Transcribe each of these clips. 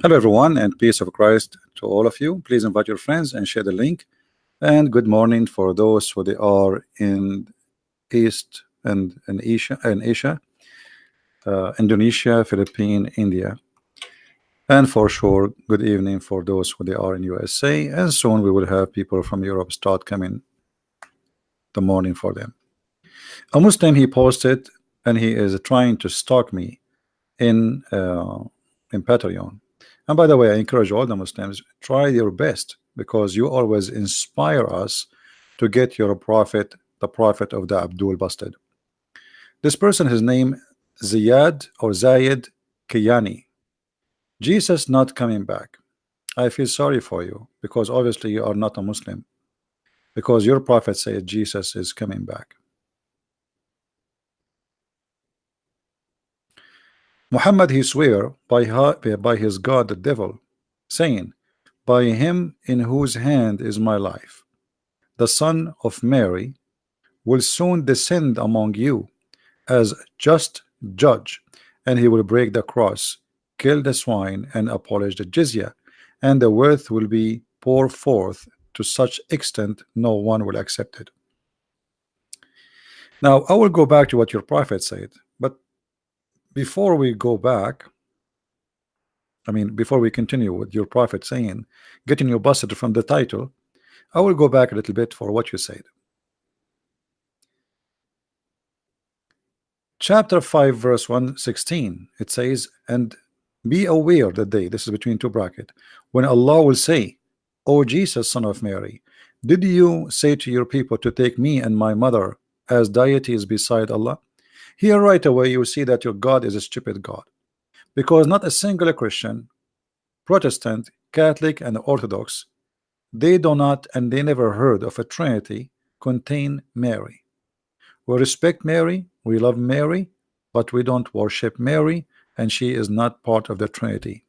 Hello, everyone, and peace of Christ to all of you. Please invite your friends and share the link. And good morning for those who they are in East and in Asia, Indonesia, Philippines, India, and for sure, good evening for those who they are in USA. And soon we will have people from Europe start coming the morning for them. A Muslim he posted, and he is trying to stalk me in Patreon. And by the way, I encourage all the Muslims, try your best because you always inspire us to get your prophet, the prophet of the Abdul busted. This person, his name Ziyad or Zayed Kiyani. Jesus not coming back. I feel sorry for you because obviously you are not a Muslim because your prophet said Jesus is coming back. Muhammad he swear by his God the devil, saying, by him in whose hand is my life, the son of Mary will soon descend among you as just judge, and he will break the cross, kill the swine, and abolish the jizya, and the wealth will be poured forth to such extent no one will accept it. Now I will go back to what your prophet said, but before we go back, before we continue with your prophet saying, getting you busted from the title, I will go back a little bit for what you said. Chapter 5 verse 116, it says, and be aware the day, this is between two brackets, when Allah will say, O Jesus, son of Mary, did you say to your people to take me and my mother as deities beside Allah? Here right away you see that your God is a stupid God, because not a single Christian, Protestant, Catholic, and Orthodox, they do not and they never heard of a Trinity contain Mary. We respect Mary, we love Mary, but we don't worship Mary, and she is not part of the Trinity.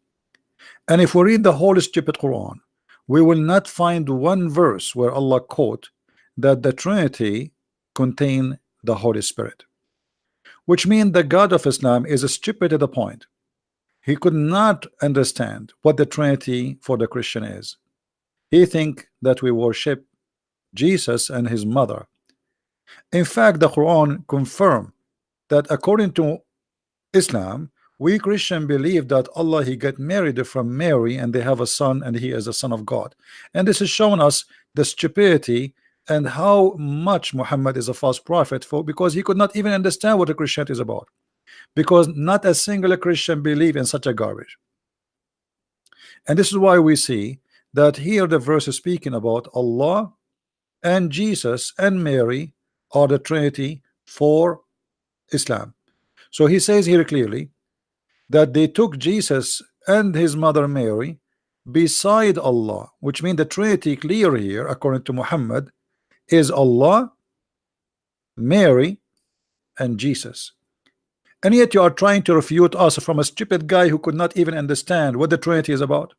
And if we read the whole stupid Quran, we will not find one verse where Allah quote that the Trinity contain the Holy Spirit, which means the God of Islam is stupid to the point. He could not understand what the Trinity for the Christian is. He think that we worship Jesus and his mother. In fact, the Quran confirm that according to Islam, we Christian believe that Allah he got married from Mary and they have a son and he is a son of God. And this is showing us the stupidity and how much Muhammad is a false prophet for, because he could not even understand what a Christianity is about, because not a single Christian believe in such a garbage. And this is why we see that here the verse is speaking about Allah and Jesus and Mary are the Trinity for Islam. So he says here clearly that they took Jesus and his mother Mary beside Allah, which means the Trinity clear here according to Muhammad is Allah, Mary, and Jesus. And yet you are trying to refute us from a stupid guy who could not even understand what the Trinity is about.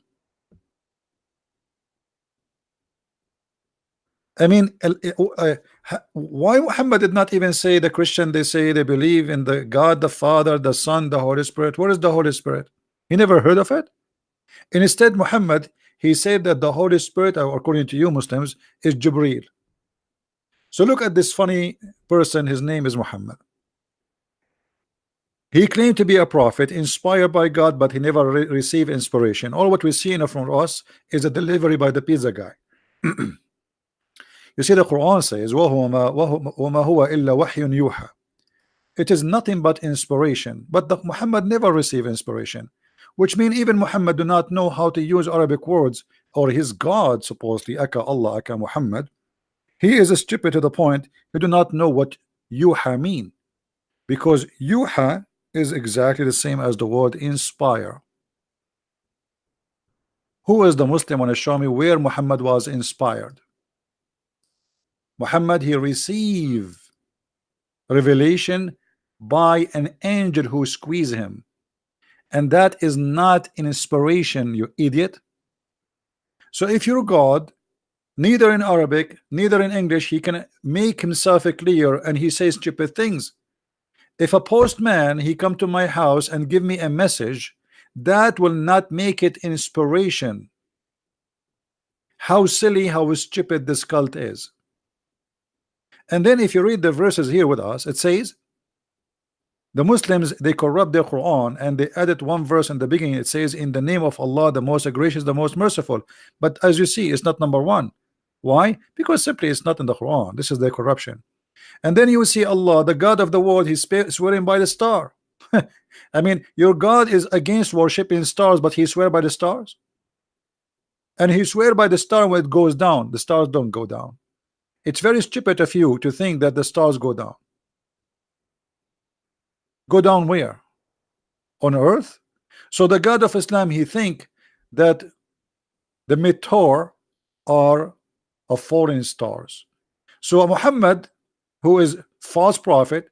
Why Muhammad did not even say the Christian, they say they believe in the God the Father, the Son, the Holy Spirit. Where is the Holy Spirit? He never heard of it. And instead Muhammad, he said that the Holy Spirit, according to you Muslims, is Jibreel. So look at this funny person, his name is Muhammad. He claimed to be a prophet inspired by God, but he never received inspiration. All what we see in front of us is a delivery by the pizza guy. You see, the Quran says, وَمَا هُوَ إِلَّا وَحْيٌ يُوحَى. It is nothing but inspiration. But Muhammad never received inspiration, which means even Muhammad do not know how to use Arabic words, or his God, supposedly, Aka Allah, Aka Muhammad. He is stupid to the point he do not know what yuha mean, because yuha is exactly the same as the word inspire. Who is the Muslim want to show me where Muhammad was inspired? Muhammad, he received revelation by an angel who squeezed him, and that is not an inspiration, you idiot. So if your God, neither in Arabic, neither in English, he can make himself clear and he says stupid things. If a postman he come to my house and give me a message That will not make it inspiration. How silly, how stupid this cult is. And then if you read the verses here with us, it says the Muslims, they corrupt the Quran and they added one verse in the beginning. It says, in the name of Allah, the most gracious, the most merciful. But as you see, it's not number one. Why? Because simply it's not in the Quran. This is the corruption. And then you will see Allah, the God of the world, he's swearing by the star. I mean, your God is against worshiping stars, but he swear by the stars. And he swear by the star when it goes down. The stars don't go down. It's very stupid of you to think that the stars go down. Go down where? On earth? So the God of Islam, he think that the meteor are of foreign stars. So Muhammad, who is false prophet,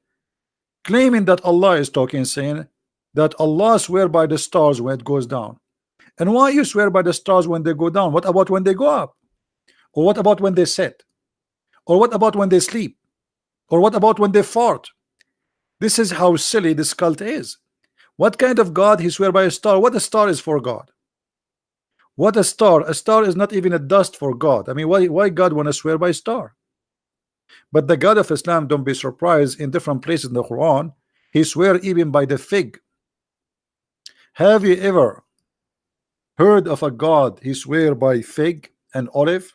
claiming that Allah is talking, saying that Allah swear by the stars when it goes down. And why you swear by the stars when they go down? What about when they go up? Or what about when they set? Or what about when they sleep? Or what about when they fart? This is how silly this cult is. What kind of God he swear by a star? What a star is for God? What a star? A star is not even a dust for God. I mean, why God want to swear by a star? But the God of Islam, don't be surprised, in different places in the Quran, he swear even by the fig. Have you ever heard of a God he swear by fig and olive?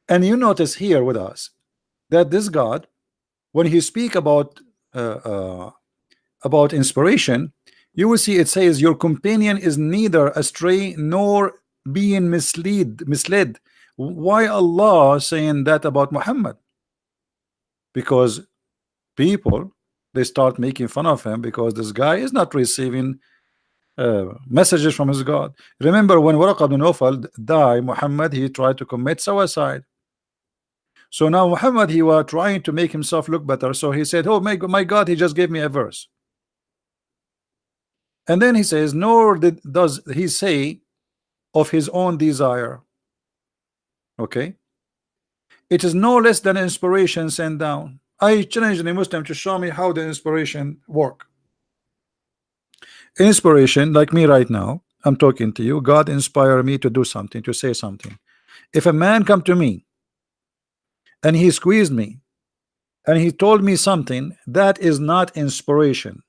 And you notice here with us that this God, when he speak uh, uh, about inspiration, you will see it says your companion is neither astray nor being misled. Why Allah saying that about Muhammad? Because people, they start making fun of him because this guy is not receiving messages from his God. Remember when Waraq ibn Nawfal died, Muhammad, he tried to commit suicide. So now Muhammad, he was trying to make himself look better, so he said, oh my God, he just gave me a verse. And then he says, nor does he say of his own desire. Okay, it is no less than inspiration sent down. I challenge any Muslim to show me how the inspiration work. Inspiration, like me right now, I'm talking to you, God inspired me to do something, to say something. If a man come to me and he squeezed me and he told me something, that is not inspiration,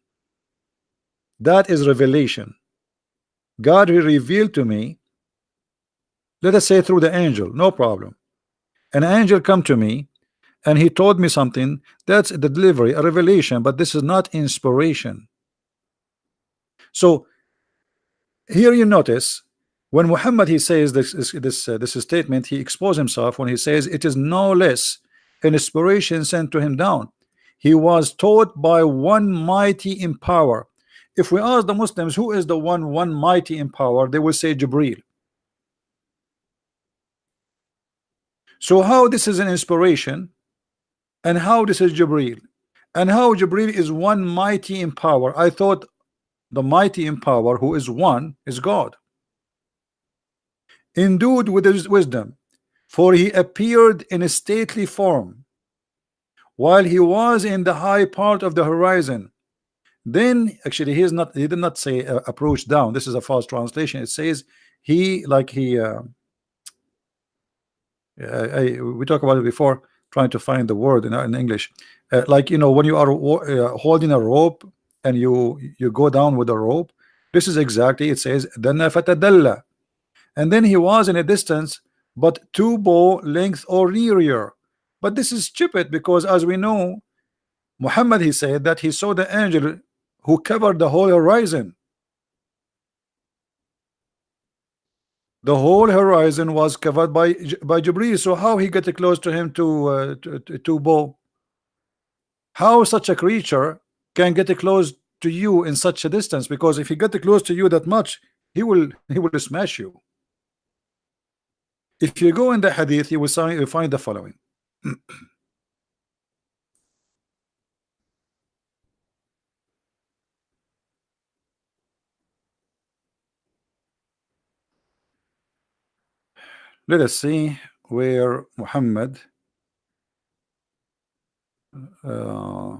that is revelation. God will reveal to me, let us say through the angel, no problem. An angel come to me and he told me something, that's the delivery, a revelation, but this is not inspiration. So here you notice when Muhammad he says this statement, he exposed himself when he says it is no less an inspiration sent to him down. He was taught by one mighty in power. If we ask the Muslims who is the one mighty in power, they will say Jibreel. So how this is an inspiration, and how this is Jibreel, and how Jibreel is one mighty in power? I thought the mighty in power who is one is God, endued with his wisdom, for he appeared in a stately form while he was in the high part of the horizon. Then actually he did not say approach down. This is a false translation. It says he, like he we talked about it before, trying to find the word in English, like you know, when you are holding a rope and you go down with a rope, this is exactly, it says dana fatadalla, and then he was in a distance but 2 bow length or nearer. But this is stupid because as we know, Muhammad, he said that he saw the angel who covered the whole horizon. The whole horizon was covered by Jibreel. So how he get close to him to bow? How such a creature can get close to you in such a distance? Because if he get close to you that much, he will smash you. If you go in the hadith, you will find the following. Let us see where Muhammad Uh,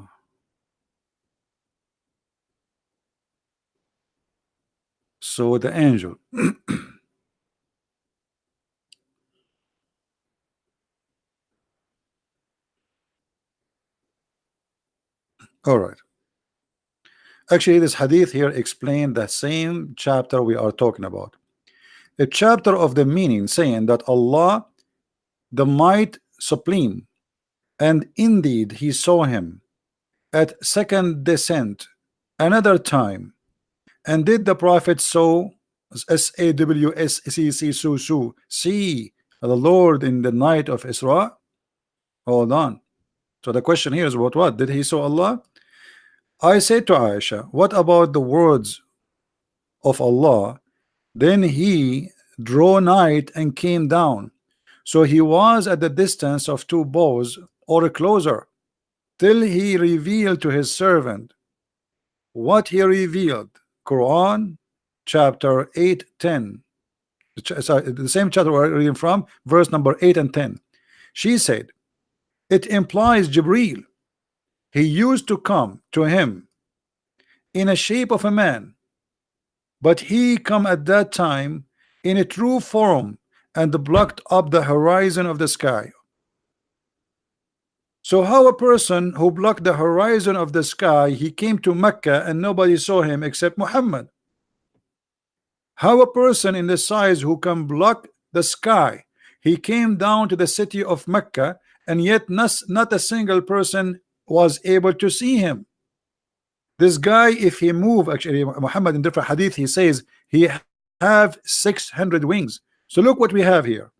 so the angel. All right. Actually, this hadith here explain the same chapter we are talking about. A chapter of the meaning saying that Allah, the might supreme, and indeed he saw him at second descent another time, and did the prophet saw SAWSCC see the Lord in the night of Isra? Hold on. So the question here is about what? Did he saw Allah? I say to Aisha, what about the words of Allah? Then he drew night and came down. So he was at the distance of two bows or closer, till he revealed to his servant what he revealed. Quran chapter 8:10. The same chapter we're reading from, verse number 8 and 10. She said, it implies Jibreel. He used to come to him in a shape of a man, but he come at that time in a true form and blocked up the horizon of the sky. So how a person who blocked the horizon of the sky, he came to Mecca and nobody saw him except Muhammad? How a person in the size who can block the sky, he came down to the city of Mecca and yet not a single person was able to see him? This guy, if he move, actually Muhammad in different hadith, he says he have 600 wings. So look what we have here.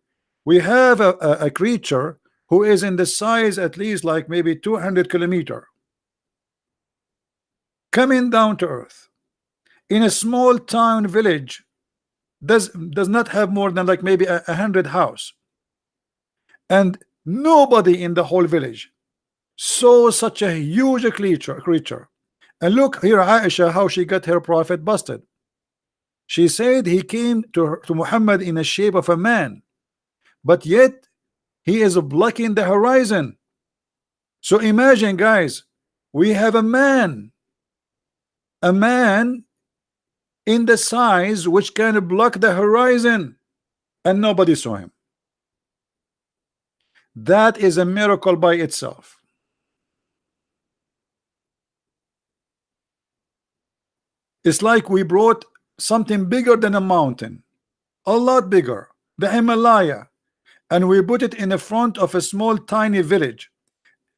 We have a creature who is in the size at least like maybe 200 kilometer, coming down to earth in a small town village, does not have more than like maybe 100 house, and nobody in the whole village saw such a huge creature. And look here, Aisha, how she got her prophet busted. She said he came to Muhammad in a shape of a man, but yet he is blocking the horizon. So imagine, guys, we have a man in the size which can block the horizon, and nobody saw him. That is a miracle by itself. It's like we brought something bigger than a mountain, a lot bigger, the Himalaya, and we put it in the front of a small tiny village,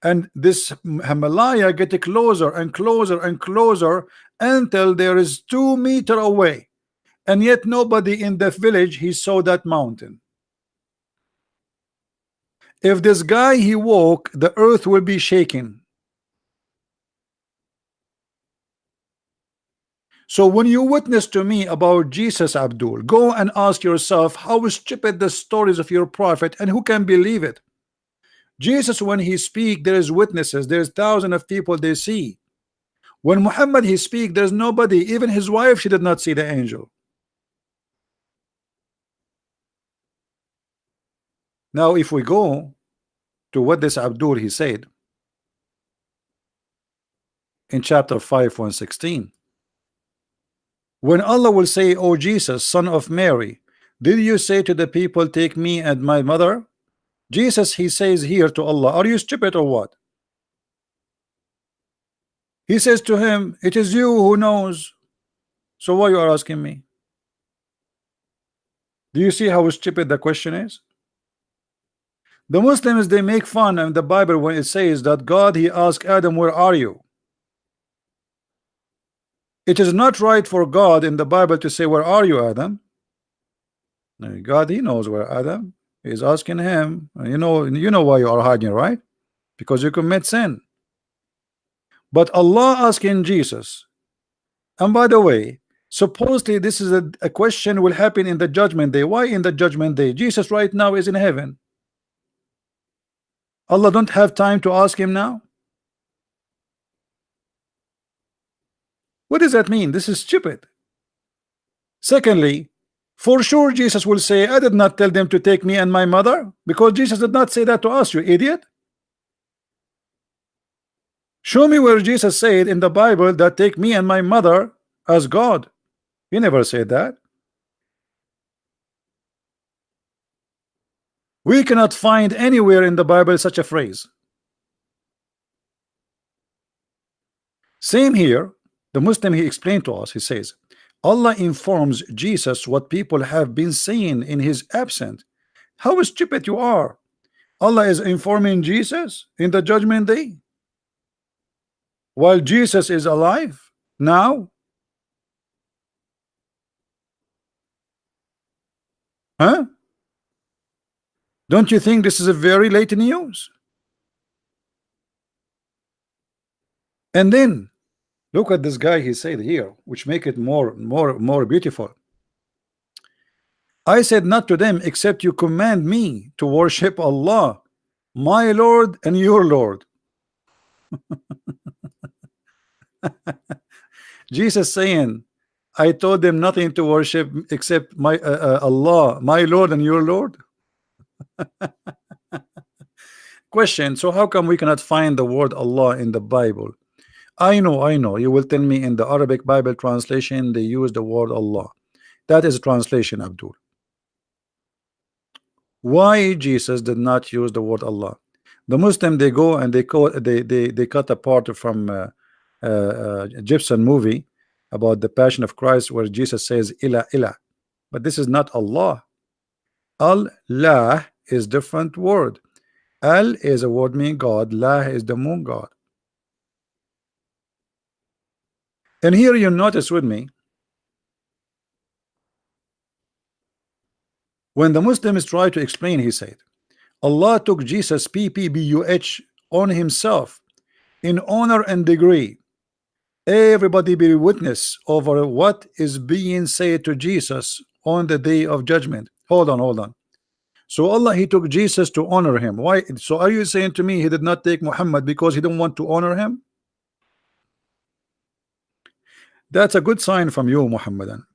and this Himalaya get closer and closer and closer until there is 2 meters away, and yet nobody in the village he saw that mountain. If this guy he walk, the earth will be shaking. So when you witness to me about Jesus, Abdul, go and ask yourself how stupid the stories of your prophet, and who can believe it? Jesus, when he speak, there is witnesses, there's thousands of people they see. When Muhammad he speak, there's nobody, even his wife, she did not see the angel. Now if we go to what this Abdul he said in chapter 5 116, when Allah will say, O Jesus, son of Mary, did you say to the people, take me and my mother? Jesus he says here to Allah, are you stupid or what? He says to him, it is you who knows, so why you are asking me? Do you see how stupid the question is? The Muslims, they make fun in the Bible when it says that God he asked Adam, where are you? It is not right for God in the Bible to say, where are you, Adam? God he knows where Adam is, asking him, you know why you are hiding, right? Because you commit sin. But Allah asking Jesus, and by the way, supposedly this is a question will happen in the judgment day. Why in the judgment day? Jesus right now is in heaven. Allah don't have time to ask him now? What does that mean? This is stupid. Secondly, for sure Jesus will say, I did not tell them to take me and my mother, because Jesus did not say that to us, you idiot. Show me where Jesus said in the Bible that take me and my mother as God. He never said that. We cannot find anywhere in the Bible such a phrase. Same here. The Muslim, he explained to us, he says, Allah informs Jesus what people have been saying in his absence. How stupid you are. Allah is informing Jesus in the judgment day while Jesus is alive now. Huh? Don't you think this is a very late news? And then look at this guy, he said here, which make it more beautiful. I said not to them except you command me to worship Allah, my Lord and your Lord. Jesus saying, I told them nothing to worship except my Allah, my Lord and your Lord. Question, so how come we cannot find the word Allah in the Bible? I know, you will tell me in the Arabic Bible translation they use the word Allah. That is translation, Abdul. Why Jesus did not use the word Allah? The Muslim, they go and they cut a part from Egyptian movie about the Passion of Christ where Jesus says ilah ilah, but this is not Allah. Allah is different word. Al is a word meaning God, La is the moon God. And here you notice with me, when the Muslims try to explain, he said Allah took Jesus PPBUH on himself in honor and degree. Everybody be witness over what is being said to Jesus on the day of judgment. Hold on. So Allah, he took Jesus to honor him. Why? So are you saying to me he did not take Muhammad because he didn't want to honor him? That's a good sign from you, Mohammedan.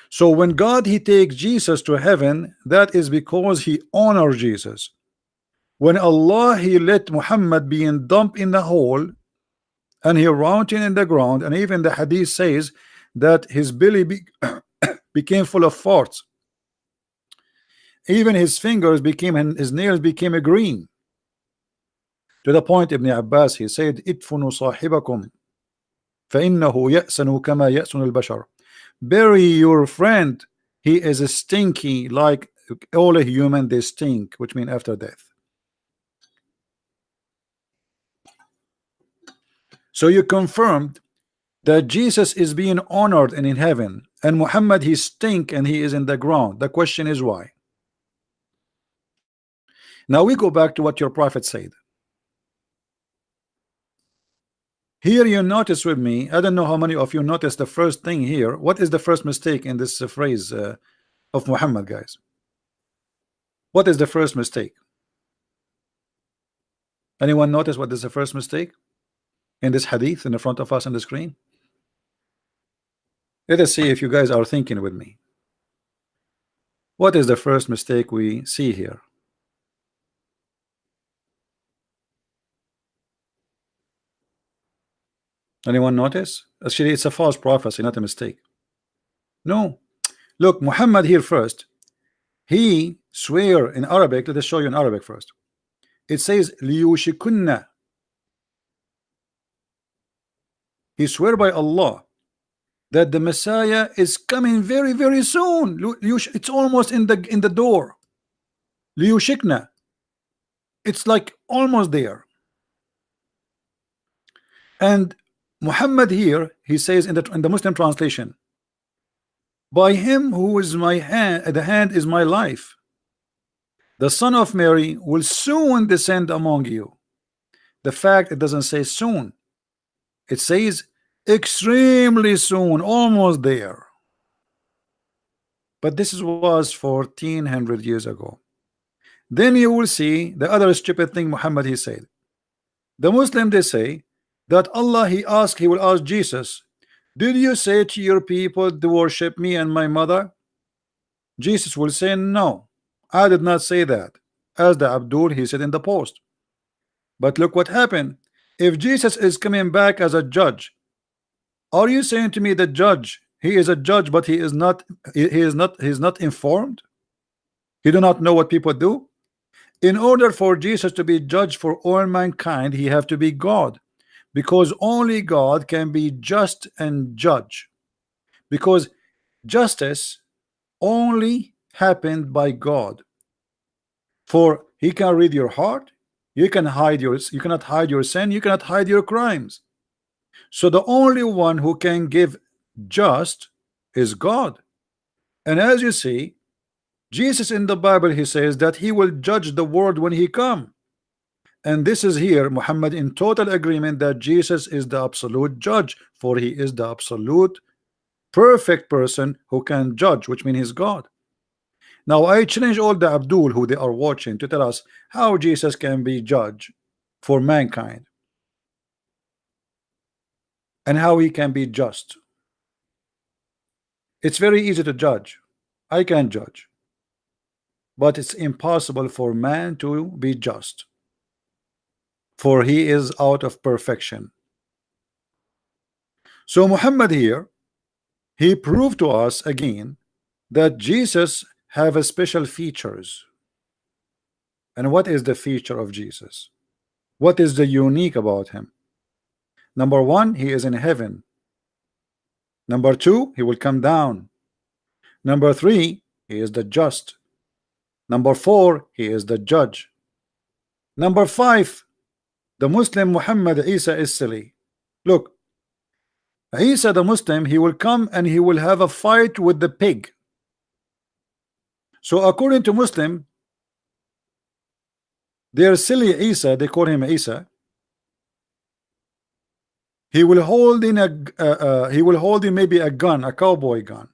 So when God, he takes Jesus to heaven, that is because he honored Jesus. When Allah, he let Muhammad being dumped in the hole and he rounding in the ground, and even the hadith says that his belly became full of farts. Even his fingers became, and his nails became a green. To the point Ibn Abbas, he said, "Idfunu sahibakum, فإنه يأسن كما يأسن البشر." Bury your friend, he is a stinky like all a human, they stink, which means after death. So you confirmed that Jesus is being honored and in heaven, and Muhammad, he stink and he is in the ground. The question is why? Now we go back to what your prophet said. Here you notice with me, I don't know how many of you noticed the first thing here. What is the first mistake in this phrase of Muhammad, guys? What is the first mistake? Anyone notice what is the first mistake in this hadith in the front of us on the screen? Let us see if you guys are thinking with me. What is the first mistake we see here? Anyone notice? Actually, it's a false prophecy, not a mistake. No. Look, Muhammad here first. He swear in Arabic. Let us show you in Arabic first. It says liyushikunna. He swear by Allah that the Messiah is coming very, very soon. It's almost in the door. Liyushikna. It's like almost there. And Muhammad here, he says in the Muslim translation, by him who is my hand, the hand is my life, the son of Mary will soon descend among you. The fact, it doesn't say soon, it says extremely soon, almost there. But this was 1400 years ago. Then you will see the other stupid thing Muhammad, he said. The Muslim, they say that Allah, he will ask Jesus, did you say to your people to worship me and my mother? Jesus will say, no, I did not say that. As the Abdul, he said in the post. But look what happened. If Jesus is coming back as a judge, are you saying to me the judge, he is a judge, but he is not informed? He do not know what people do? In order for Jesus to be judge for all mankind, he have to be God, because only God can be just and judge, because justice only happened by God. For he can read your heart, you cannot hide your sin, you cannot hide your crimes. So the only one who can give just is God. And as you see, Jesus in the Bible, he says that he will judge the world when he come. And this is here Muhammad in total agreement that Jesus is the absolute judge, for he is the absolute perfect person who can judge, which means he's God. Now I challenge all the Abdul who they are watching to tell us how Jesus can be judge for mankind and how he can be just. It's very easy to judge. I can judge, but it's impossible for man to be just, for he is out of perfection. So Muhammad here, he proved to us again that Jesus have a special features. And what is the feature of Jesus? What is the unique about him? Number one, he is in heaven. Number two, he will come down. Number three, he is the just. Number four, he is the judge. Number five, the Muslim Muhammad Isa is silly. Look, Isa the Muslim, he will come and he will have a fight with the pig. So according to Muslim, their silly Isa, they call him Isa. He will hold in maybe a gun, a cowboy gun.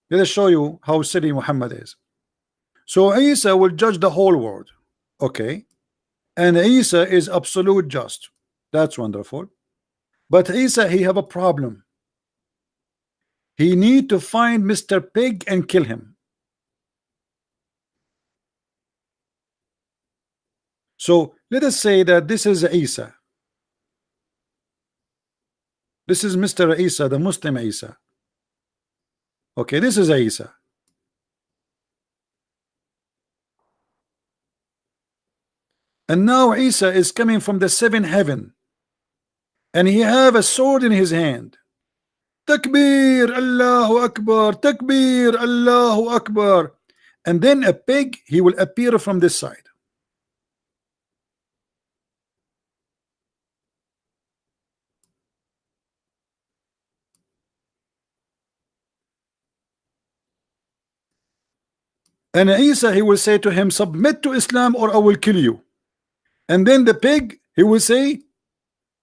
Let us show you how silly Muhammad is. So Isa will judge the whole world, okay? And Isa is absolute just. That's wonderful. But Isa, he have a problem. He need to find Mr. Pig and kill him. So let us say that this is Isa. This is Mr. Isa, the Muslim Isa. Okay, this is Isa. And now Isa is coming from the seventh heaven, and he have a sword in his hand. Takbir, Allahu Akbar, Takbir, Allahu Akbar. And then a pig, he will appear from this side. And Isa, he will say to him, submit to Islam or I will kill you. And then the pig, he will say,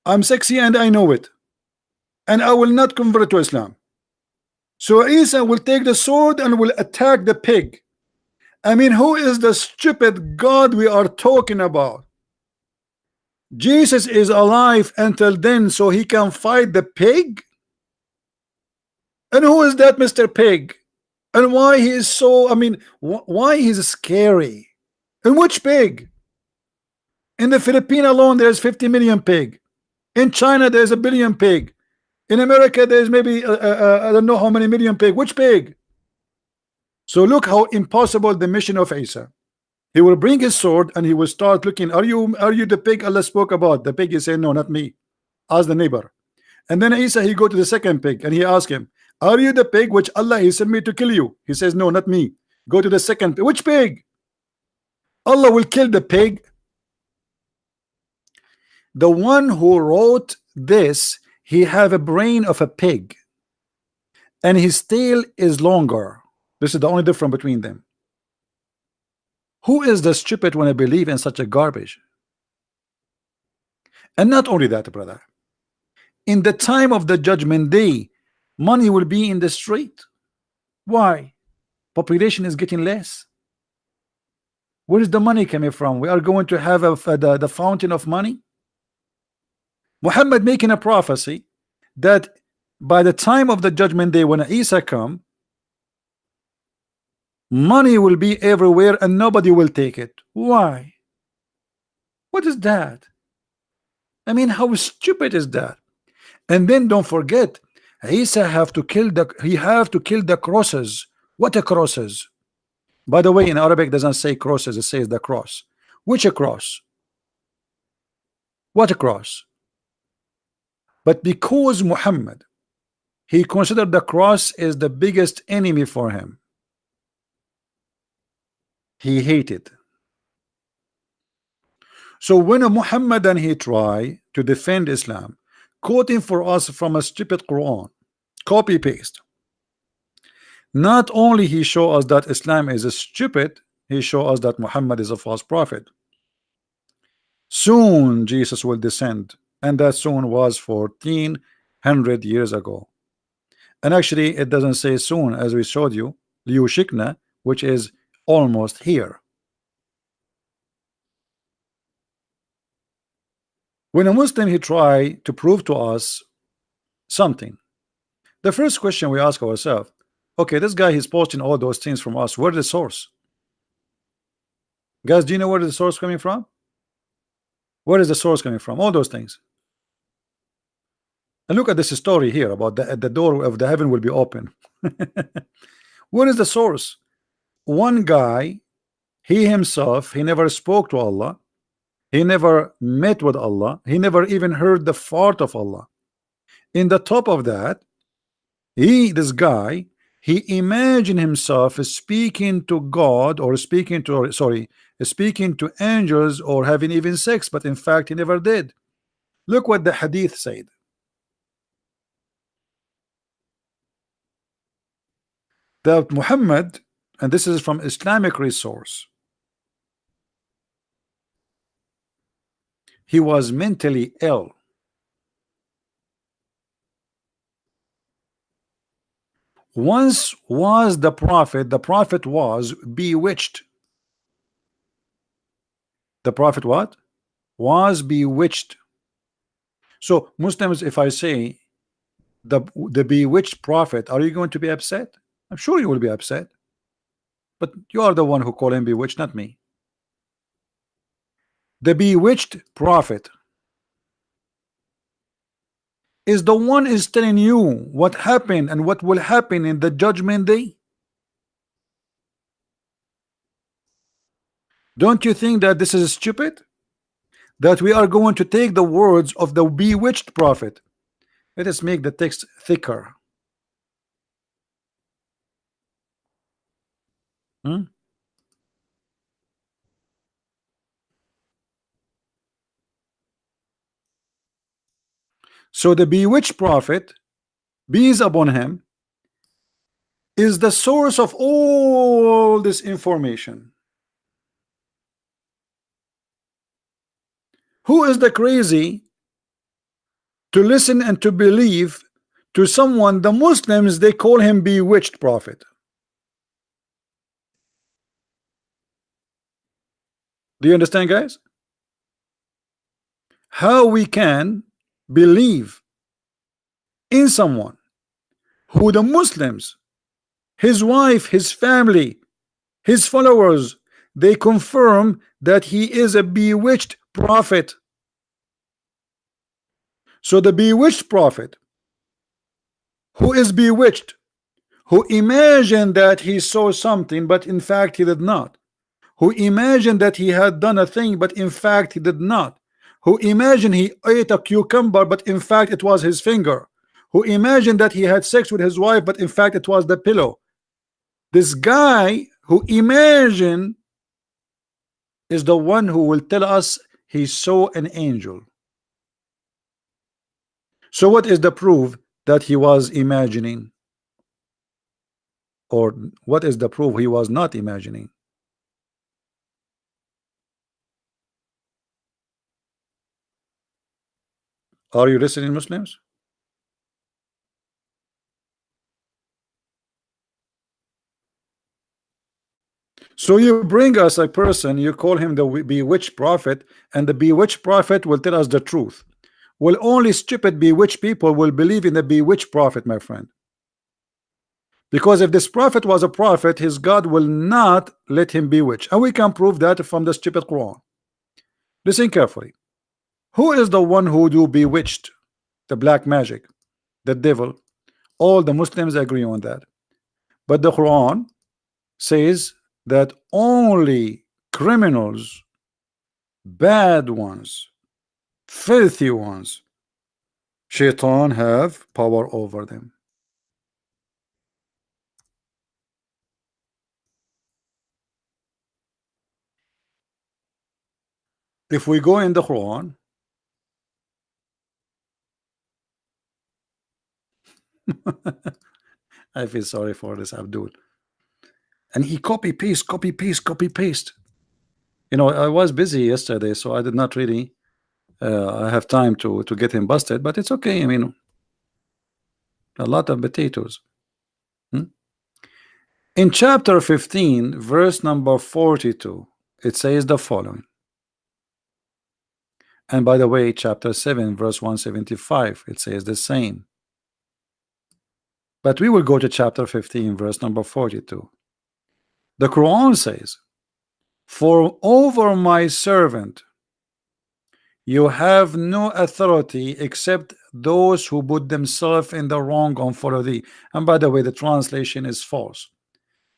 I'm sexy and I know it, and I will not convert to Islam. So Isa will take the sword and will attack the pig. I mean, who is the stupid God we are talking about? Jesus is alive until then, so he can fight the pig? And who is that Mr. Pig? And why he is so, I mean, why he's scary? And which pig? In the Philippines alone, there's 50 million pig. In China, there's 1 billion pig. In America, there's maybe I don't know how many million pig. Which pig? So look how impossible the mission of Isa. He will bring his sword and he will start looking. Are you the pig Allah spoke about? The pig is saying, no, not me. Ask the neighbor. And then Isa, he go to the second pig and he ask him, are you the pig which Allah he sent me to kill you? He says, no, not me. Go to the second pig. Which pig? Allah will kill the pig. The one who wrote this, he have a brain of a pig, and his tail is longer. This is the only difference between them. Who is the stupid when I believe in such a garbage? And not only that, brother, in the time of the judgment day, money will be in the street. Why? Population is getting less. Where is the money coming from? We are going to have the fountain of money. Muhammad making a prophecy that by the time of the judgment day, when Isa come, money will be everywhere and nobody will take it. Why? What is that? I mean, how stupid is that? And then don't forget, Isa have to kill the he have to kill the crosses. What a crosses? By the way, in Arabic doesn't say crosses, it says the cross. Which a cross? What a cross? But because Muhammad, he considered the cross is the biggest enemy for him. He hated. So when a Muhammadan he try to defend Islam, quoting for us from a stupid Quran, copy paste. Not only he show us that Islam is a stupid, he show us that Muhammad is a false prophet. Soon Jesus will descend, and that soon was 1400 years ago. And actually it doesn't say soon, as we showed you, Liushikna, which is almost here. When a Muslim he try to prove to us something, the first question we ask ourselves, okay, this guy he's posting all those things from us, where's the source? Guys, do you know where the source coming from? Where is the source coming from? All those things. And look at this story here about the door of the heaven will be open. Where is the source? One guy, he himself, he never spoke to Allah. He never met with Allah. He never even heard the fart of Allah. In the top of that, this guy, he imagined himself speaking to God or speaking to angels or having even sex, but in fact he never did. Look what the hadith said. That Muhammad, and this is from Islamic resource, he was mentally ill. Once was the prophet was bewitched. The prophet what? Was bewitched. So Muslims, if I say the bewitched prophet, are you going to be upset? I'm sure you will be upset. But you are the one who call him bewitched, not me. The bewitched prophet is the one is telling you what happened and what will happen in the judgment day. Don't you think that this is stupid? That we are going to take the words of the bewitched prophet. Let us make the text thicker. So the bewitched prophet, peace upon him, is the source of all this information. Who is the crazy to listen and to believe to someone? The Muslims, they call him bewitched prophet. Do you understand, guys? How we can believe in someone who the Muslims, his wife, his family, his followers, they confirm that he is a bewitched prophet. So the bewitched prophet, who is bewitched, who imagined that he saw something but in fact he did not, who imagined that he had done a thing but in fact he did not, who imagined he ate a cucumber but in fact it was his finger, who imagined that he had sex with his wife but in fact it was the pillow. This guy who imagined is the one who will tell us he saw an angel. So what is the proof that he was imagining? Or what is the proof he was not imagining? Are you listening, Muslims? So you bring us a person, you call him the bewitched prophet, and the bewitched prophet will tell us the truth. Well, only stupid bewitched people will believe in the bewitched prophet, my friend. Because if this prophet was a prophet, his God will not let him bewitch. And we can prove that from the stupid Quran. Listen carefully. Who is the one who do bewitched? The black magic, the devil. All the Muslims agree on that. But the Quran says that only criminals, bad ones, filthy ones, Shaitan have power over them. If we go in the Quran, I feel sorry for this Abdul. And he copy paste, copy paste, copy paste. You know, I was busy yesterday, so I did not really have time to get him busted, but it's okay. I mean, a lot of potatoes. In chapter 15, verse number 42, it says the following. And by the way, chapter 7, verse 175, it says the same. But we will go to chapter 15, verse number 42. The Quran says, "For over my servant you have no authority except those who put themselves in the wrong and follow thee." And by the way, the translation is false.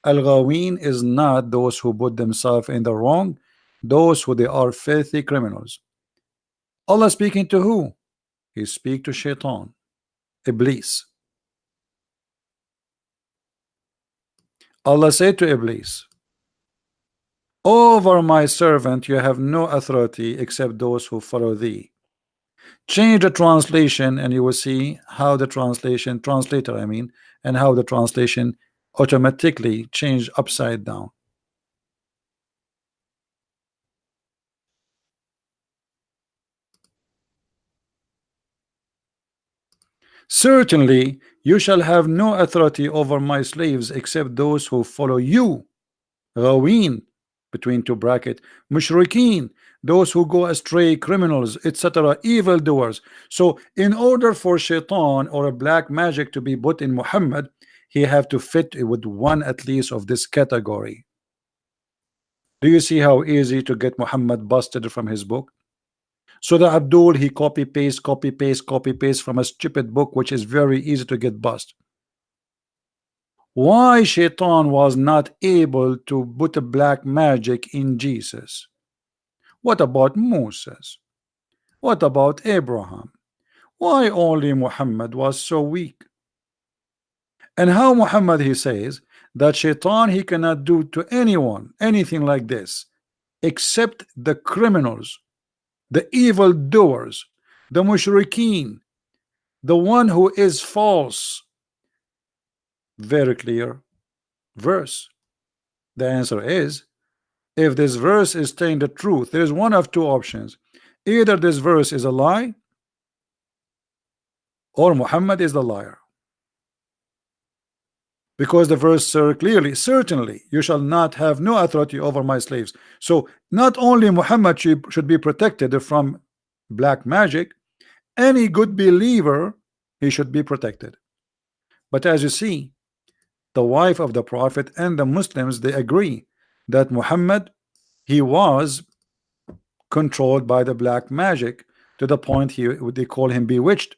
Al-Ghawin is not those who put themselves in the wrong, those who they are filthy criminals. Allah speaking to who? He speak to Shaitan, Iblis. Allah said to Iblis, "Over my servant you have no authority except those who follow thee." Change the translation and you will see how the translator and how the translation automatically change upside down. "Certainly you shall have no authority over my slaves except those who follow you." Ghawin, between two bracket, mushrikeen, those who go astray, criminals, etc., evildoers. So in order for Shaitan or a black magic to be put in Muhammad, he have to fit with one at least of this category. Do you see how easy to get Muhammad busted from his book? So the Abdul, he copy paste, copy paste, copy paste from a stupid book which is very easy to get bust. Why Shaitan was not able to put a black magic in Jesus? What about Moses? What about Abraham? Why only Muhammad was so weak? And how Muhammad, he says that Shaitan, he cannot do to anyone anything like this except the criminals, the evil doers, the mushrikeen, the one who is false. Very clear verse. The answer is, if this verse is telling the truth, there is one of two options. Either this verse is a lie or Muhammad is the liar, because the verse says clearly, "Certainly you shall not have no authority over my slaves." So not only Muhammad should be protected from black magic, any good believer, he should be protected. But as you see, the wife of the prophet and the Muslims, they agree that Muhammad, he was controlled by the black magic to the point they call him bewitched.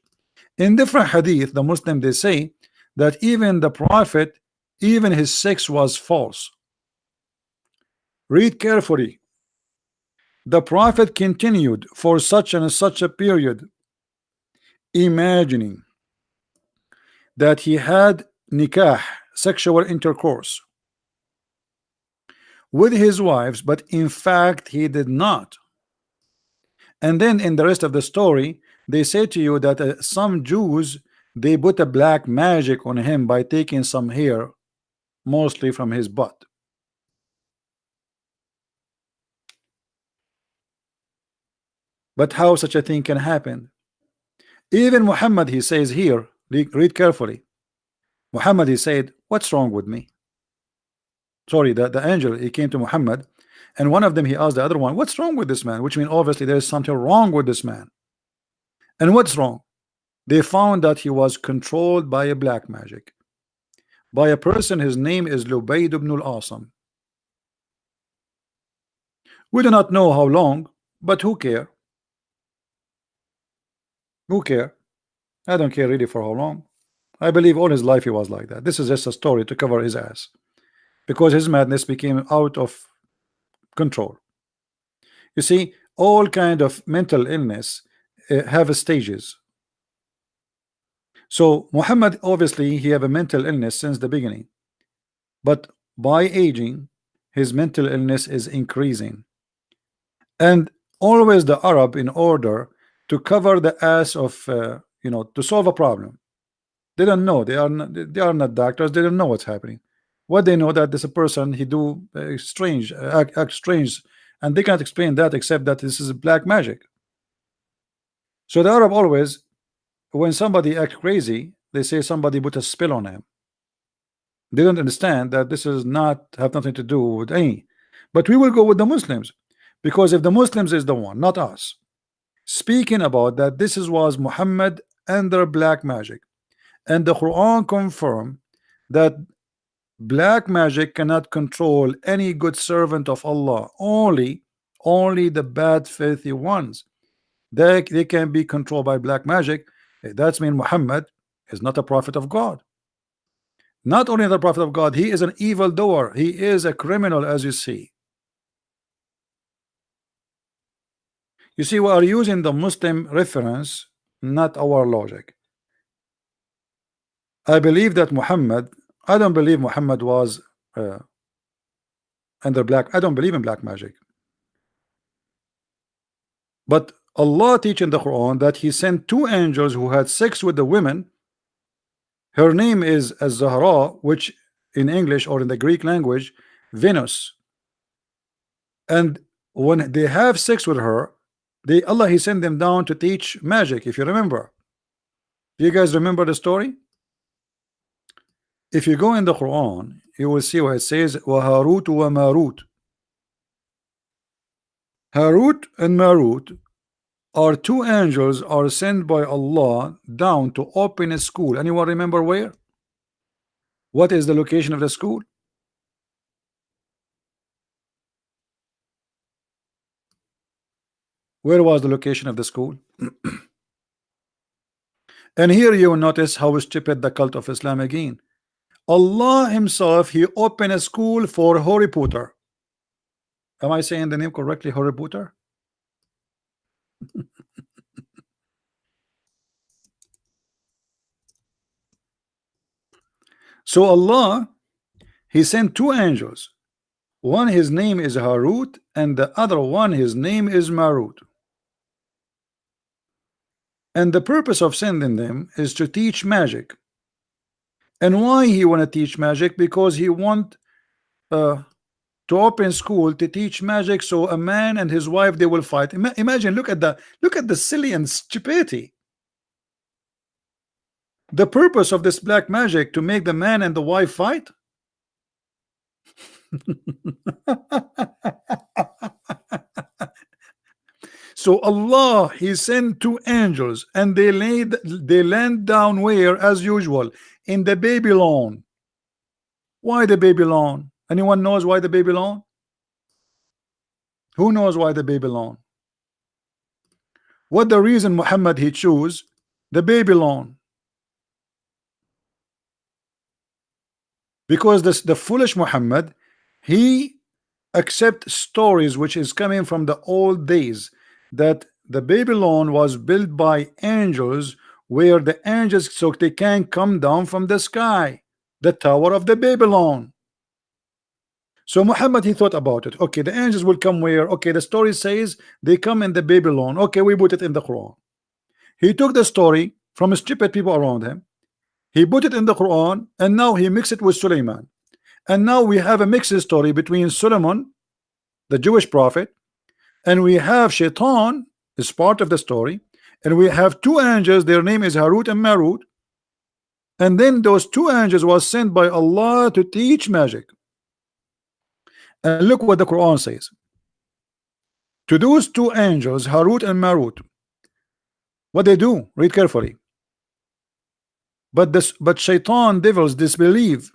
In different hadith, the Muslim, they say that even the prophet, even his sex was false. Read carefully. The prophet continued for such and such a period, imagining that he had nikah, sexual intercourse, with his wives, but in fact he did not. And then in the rest of the story, they say to you that some Jews, they put a black magic on him by taking some hair, mostly from his butt. But how such a thing can happen? Even Muhammad, he says here, read carefully. Muhammad, he said, "What's wrong with me?" Sorry, the angel, he came to Muhammad, and one of them, he asked the other one, "What's wrong with this man?" Which means obviously there is something wrong with this man. And what's wrong? They found that he was controlled by a black magic, by a person, his name is Lubayd ibn al-Asam. We do not know how long, But who care? Who care? I don't care really for how long. I believe all his life he was like that. This is just a story to cover his ass because his madness became out of control. You see, all kind of mental illness have stages. So Muhammad, obviously he have a mental illness since the beginning, but by aging his mental illness is increasing. And always the Arab, in order to cover the ass of to solve a problem, they don't know, they are not doctors, they don't know what's happening. What they know that this a person he do strange act strange, and they can't explain that except that this is black magic. So the Arab always, when somebody act crazy, they say somebody put a spell on him. They don't understand that this is not have nothing to do with any. But we will go with the Muslims, because if the Muslims is the one, not us, speaking about that this is was Muhammad under black magic, and the Quran confirm that black magic cannot control any good servant of Allah, only the bad filthy ones. They can be controlled by black magic. That's mean Muhammad is not a prophet of God. Not only the prophet of God, he is an evil doer. He is a criminal, as you see. You see, we are using the Muslim reference, not our logic. I believe that Muhammad, I don't believe Muhammad was under black. I don't believe in black magic. But Allah teach in the Quran that he sent two angels who had sex with the women. Her name is Az-Zahra, which in English or in the Greek language, Venus. And when they have sex with her, Allah he sent them down to teach magic. If you remember, do you guys remember the story? If you go in the Quran, you will see what it says, wa Harut wa Marut. Harut and Marut are two angels are sent by Allah down to open a school. Anyone remember where? What is the location of the school? Where was the location of the school? And here you notice how stupid the cult of Islam again. Allah himself, he opened a school for Harry Potter. Am I saying the name correctly? Harry Potter? So Allah, he sent two angels. One his name is Harut, and the other one his name is Marut. And the purpose of sending them is to teach magic. And why he want to teach magic? Because he want to open school to teach magic, so a man and his wife they will fight. Imagine, look at the silly and stupidity. The purpose of this black magic to make the man and the wife fight. So Allah he sent two angels and they land down where, as usual, in the Babylon. Why the Babylon? Anyone knows why the Babylon? Who knows why the Babylon? What the reason Muhammad he choose the Babylon? Because the foolish Muhammad he accept stories which is coming from the old days, that the Babylon was built by angels, where the angels so they can come down from the sky, the Tower of the Babylon. So Muhammad he thought about it. Okay, the angels will come where? Okay, the story says they come in the Babylon. Okay, we put it in the Quran. He took the story from stupid people around him, he put it in the Quran, and now he mixed it with Suleiman. And now we have a mixed story between Solomon, the Jewish prophet, and we have Shaitan is part of the story, and we have two angels, their name is Harut and Marut, and then those two angels was sent by Allah to teach magic. And look what the Quran says. To those two angels, Harut and Marut, what they do, read carefully. But Shaitan devils disbelieve,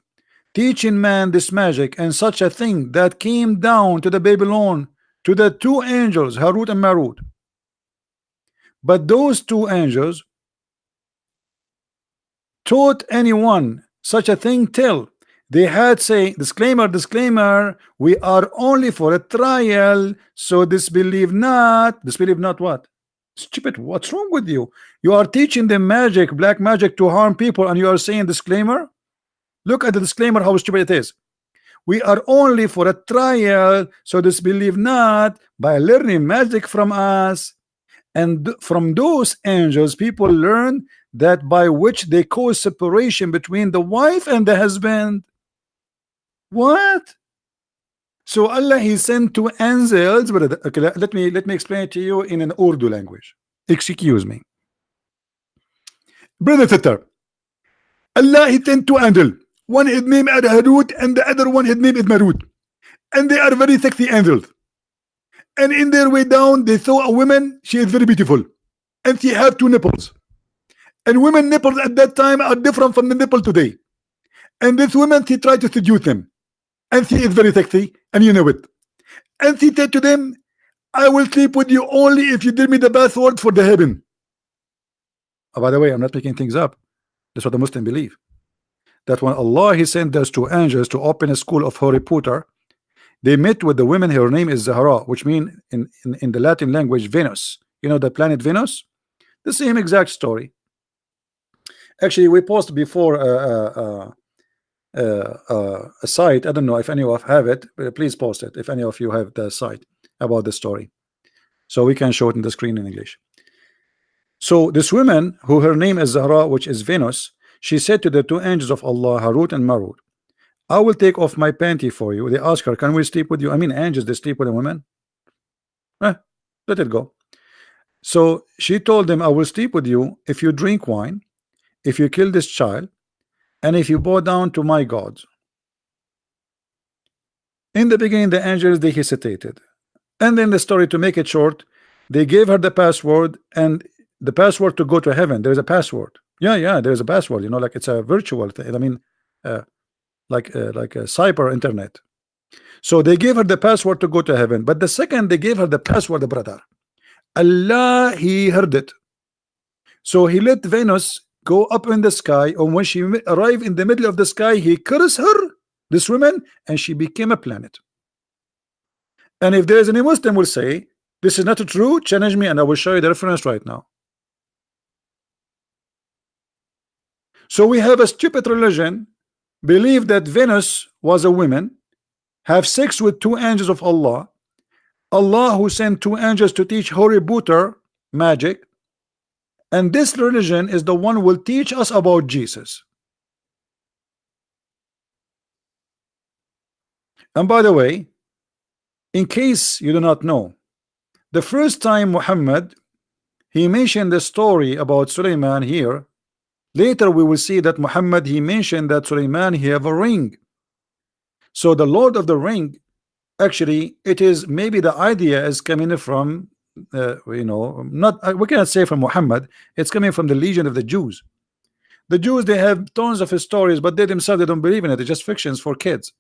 teaching man this magic and such a thing that came down to the Babylon to the two angels, Harut and Marut. But those two angels taught anyone such a thing till they had say, disclaimer, disclaimer, we are only for a trial, so disbelieve not what? Stupid, what's wrong with you? You are teaching them magic, black magic, to harm people, and you are saying disclaimer. Look at the disclaimer, how stupid it is. We are only for a trial, so disbelieve not by learning magic from us. And from those angels, people learn that by which they cause separation between the wife and the husband. What? So Allah, He sent two angels. Okay, let me explain it to you in an Urdu language. Excuse me, brother sister. Allah, He sent two angels. One his name is Harut, and the other one his name is Marut, and they are very sexy angels. And in their way down, they saw a woman. She is very beautiful, and she have two nipples. And women nipples at that time are different from the nipple today. And this woman, she tried to seduce them, and she is very sexy, and you know it. And she said to them, I will sleep with you only if you give me the password for the heaven. Oh, by the way, I'm not making things up. That's what the Muslims believe. That when Allah, He sent those two angels to open a school of Harry Potter, they met with the woman. Her name is Zahra, which means in the Latin language Venus. You know the planet Venus? The same exact story. Actually, we posted before a site. I don't know if any of you have it, but please post it if any of you have the site about the story, so we can show it in the screen in English. So this woman, who her name is Zahra, which is Venus, she said to the two angels of Allah, Harut and Marut, I will take off my panty for you. They ask her, can we sleep with you? I mean, angels, they sleep with a woman. Let it go. So she told them, I will sleep with you if you drink wine, if you kill this child, and if you bow down to my gods. In the beginning, the angels, they hesitated, and then the story, to make it short, they gave her the password, and the password to go to heaven. There's a password. Yeah, there's a password, you know, like it's a virtual thing. I mean, like a cyber internet. So they gave her the password to go to heaven, but the second they gave her the password, brother, Allah, He heard it. So He let Venus go up in the sky, and when she arrived in the middle of the sky, He cursed her, this woman, and she became a planet. And if there is any Muslim will say this is not true, challenge me and I will show you the reference right now. So we have a stupid religion believe that Venus was a woman, have sex with two angels of Allah, Allah who sent two angels to teach Harry Potter magic, and this religion is the one who will teach us about Jesus. And by the way, in case you do not know, the first time Muhammad, he mentioned the story about Suleiman here. Later we will see that Muhammad, he mentioned that Suleiman, he have a ring. So the Lord of the Ring, actually, it is maybe the idea is coming from you know, not we cannot say from Muhammad, it's coming from the legion of the Jews. The Jews, they have tons of stories, but they themselves, they don't believe in it. It's just fictions for kids.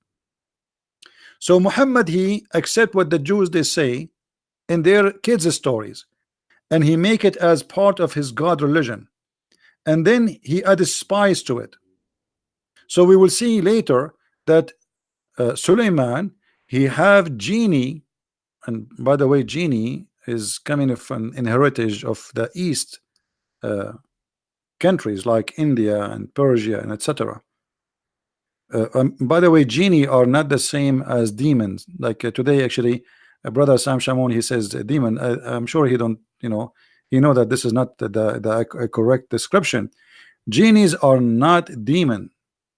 So Muhammad, he accept what the Jews they say in their kids stories, and he make it as part of his God religion, and then he added spice to it. So we will see later that Suleiman, he have genie, and by the way, genie is coming from an heritage of the East countries like India and Persia and etc. By the way, genie are not the same as demons. Like today, actually, brother Sam Shamoun, he says demon. I'm sure he don't, you know that this is not the correct description. Genies are not demon.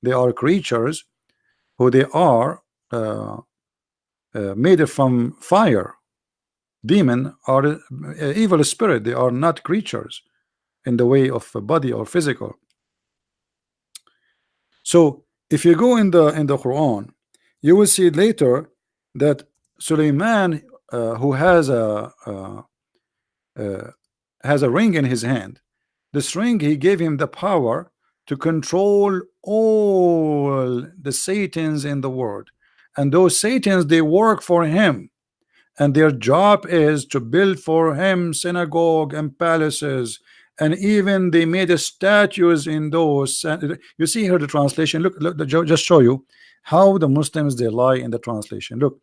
They are creatures who they are made from fire. Demon are evil spirit. They are not creatures in the way of body or physical. So if you go in the Quran, you will see later that Suleiman, who has a ring in his hand. This ring, he gave him the power to control all the Satans in the world, and those Satans, they work for him, and their job is to build for him synagogue and palaces, and even they made a statues in those. You see here the translation. Look, just show you how the Muslims they lie in the translation. Look,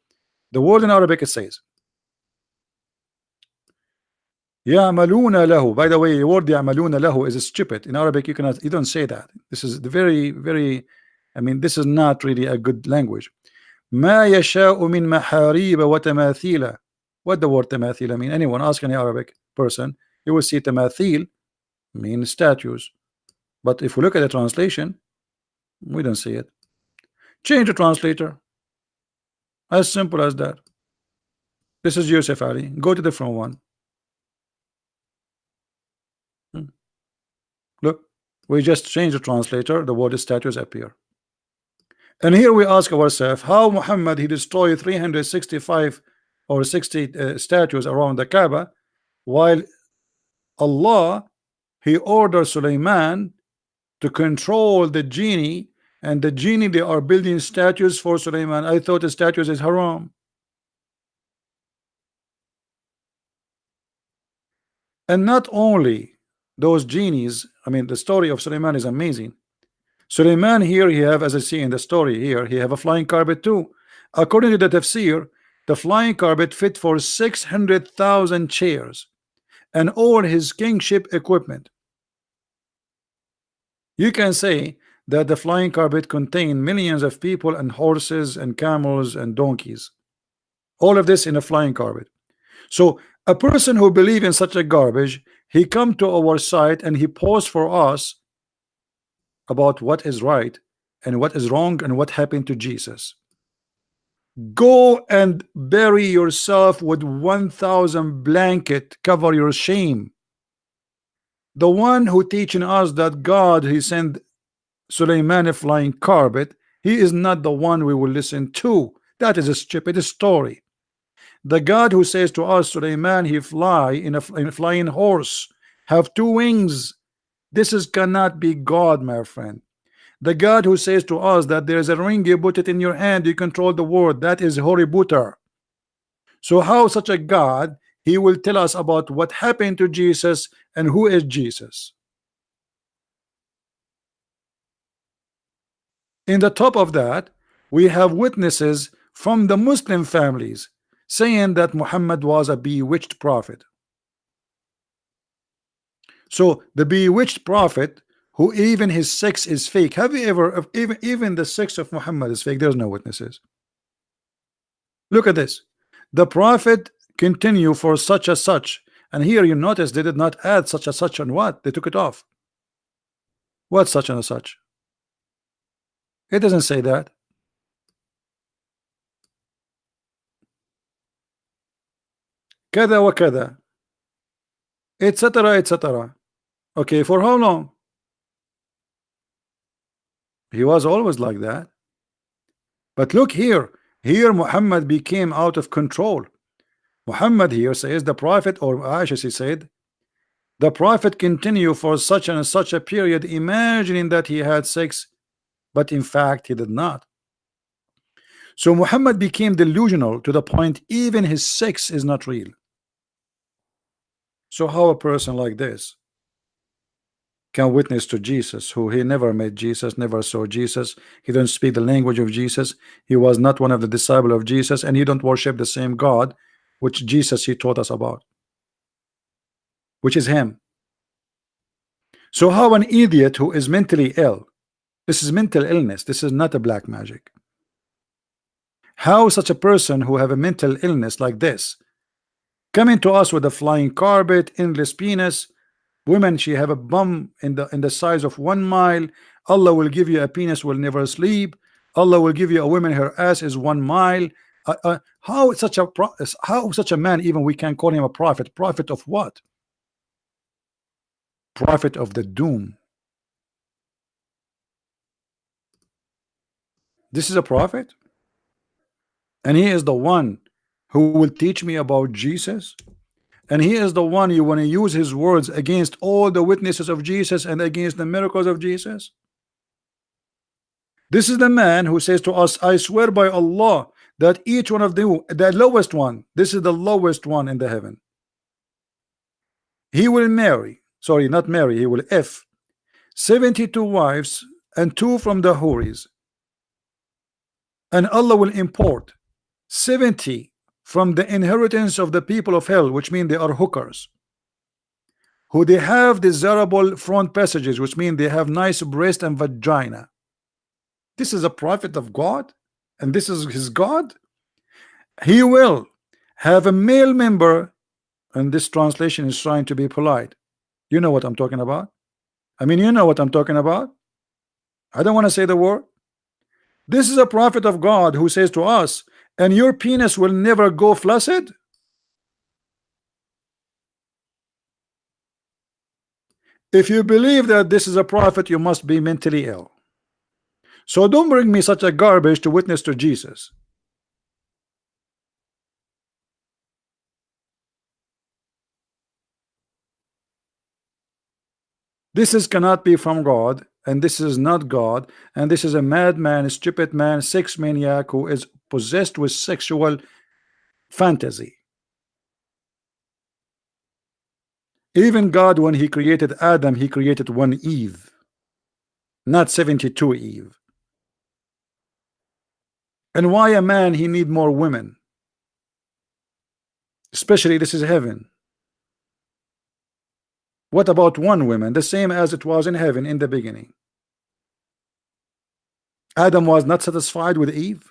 the word in Arabic it says يعملون له. By the way, the word يعملون له is stupid. In Arabic you don't say that. This is the very, I mean, this is not really a good language. ما يشاء من محاريب وتماثيل. What the word تماثيل mean? Anyone ask any Arabic person, you will see تماثيل mean statues. But if we look at the translation, we don't see it. Change the translator. As simple as that. This is Yusuf Ali. Go to the different one. Look, we just change the translator. The word statues appear. And here we ask ourselves how Muhammad he destroyed 365 or 60 statues around the Kaaba, while Allah he ordered Sulaiman to control the genie, and the genie they are building statues for Sulaiman. I thought the statues is haram. And not only those genies, I mean the story of Sulaiman is amazing. Sulaiman here he have, as I see in the story here, he have a flying carpet too. According to the tafsir, the flying carpet fit for 600,000 chairs and all his kingship equipment. You can say that the flying carpet contained millions of people and horses and camels and donkeys. All of this in a flying carpet. So a person who believe in such a garbage, he come to our site and he posts for us about what is right and what is wrong and what happened to Jesus. Go and bury yourself with 1,000 blanket, cover your shame. The one who teaching us that God he sent Sulaiman a flying carpet, he is not the one we will listen to. That is a stupid story. The God who says to us Sulaiman he fly in a flying horse, have 2 wings, this is cannot be God, my friend. The God who says to us that there is a ring, you put it in your hand, you control the world, that is Hoributer. So how such a God he will tell us about what happened to Jesus and who is Jesus? In the top of that, we have witnesses from the Muslim families saying that Muhammad was a bewitched prophet. So the bewitched prophet, who even his sex is fake. Have you ever, even the sex of Muhammad is fake? There's no witnesses. Look at this. The prophet continue for such a such, and here you notice they did not add such a such and what? They took it off. What such and a such? It doesn't say that. Kada wa kada, etc., etc. Okay, for how long? He was always like that. But look here, Muhammad became out of control. Muhammad here says the prophet, or Aisha she said, the prophet continued for such and such a period, imagining that he had sex, but in fact he did not. So Muhammad became delusional to the point even his sex is not real. So how a person like this can witness to Jesus, who he never met Jesus, never saw Jesus, he don't speak the language of Jesus, he was not one of the disciples of Jesus, and he don't worship the same God which Jesus he taught us about, which is him. So how an idiot who is mentally ill, this is mental illness, this is not a black magic, how such a person who have a mental illness like this coming to us with a flying carpet, endless penis, women she have a bum in the size of 1 mile, Allah will give you a penis will never sleep, Allah will give you a woman her ass is 1 mile. How such a man, even we can call him a prophet? Prophet of what? Prophet of the doom. This is a prophet, and he is the one who will teach me about Jesus, and he is the one you want to use his words against all the witnesses of Jesus and against the miracles of Jesus. This is the man who says to us, I swear by Allah that each one of them, the lowest one, this is the lowest one in the heaven, he will marry, sorry, not marry, he will F 72 wives and 2 from the Houris, and Allah will import 70 from the inheritance of the people of hell, which mean they are hookers, who they have desirable front passages, which mean they have nice breast and vagina. This is a prophet of God, and this is his God. He will have a male member, and this translation is trying to be polite. You know what I'm talking about. I mean, you know what I'm talking about. I don't want to say the word. This is a prophet of God who says to us, and your penis will never go flaccid. If you believe that this is a prophet, you must be mentally ill. So don't bring me such a garbage to witness to Jesus. This is cannot be from God, and this is not God, and this is a madman, a stupid man, sex maniac who is possessed with sexual fantasy. Even God, when he created Adam, he created one Eve, not 72 Eve. And why a man he need more women? Especially this is heaven. What about one woman? The same as it was in heaven in the beginning. Adam was not satisfied with Eve.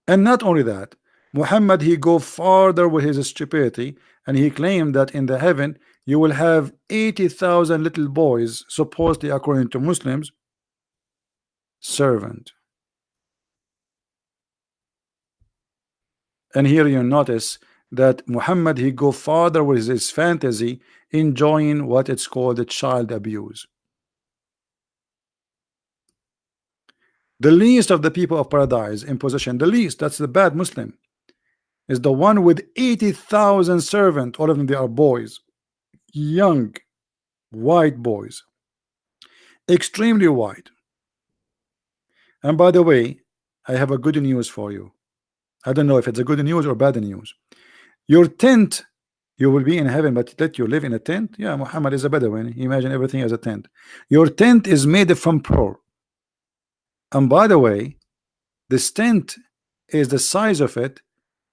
And not only that, Muhammad he go farther with his stupidity, and he claimed that in the heaven you will have 80,000 little boys, supposedly according to Muslims, servant. And here you notice that Muhammad he go farther with his fantasy, enjoying what it's called a child abuse. The least of the people of paradise in possession, the least, that's the bad Muslim, is the one with 80,000 servants. All of them, they are boys, young white boys, extremely white. And by the way, I have a good news for you. I don't know if it's a good news or bad news. Your tent, you will be in heaven, but let you live in a tent. Yeah, Muhammad is a Bedouin. Imagine everything as a tent. Your tent is made from pearl. And by the way, this tent is the size of it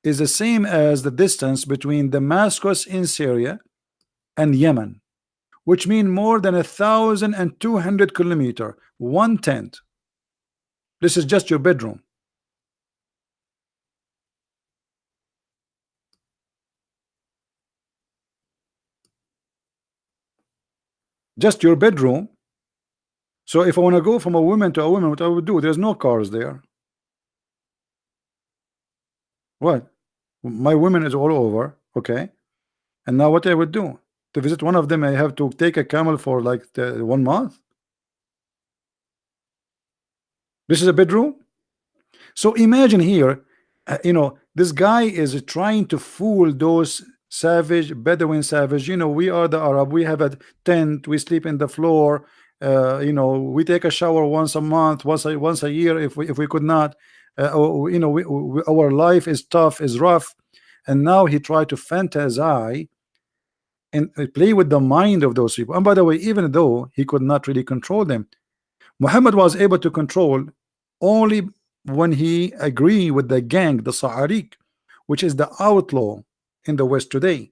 is the same as the distance between Damascus in Syria and Yemen, which mean more than 1,200 kilometers. One tent. This is just your bedroom. Just your bedroom. So if I want to go from a woman to a woman, what I would do? There's no cars there. What? My woman is all over. Okay. And now what I would do? To visit one of them, I have to take a camel for like 1 month. This is a bedroom. So imagine here, this guy is trying to fool those savage Bedouin savage. We are the Arab. We have a tent. We sleep in the floor. We take a shower once a month, once a year if we could not. Our life is tough, is rough, and now he tried to fantasize and play with the mind of those people. And by the way, even though he could not really control them, Muhammad was able to control only when he agreed with the gang, the Sa'arik, which is the outlaw in the West today.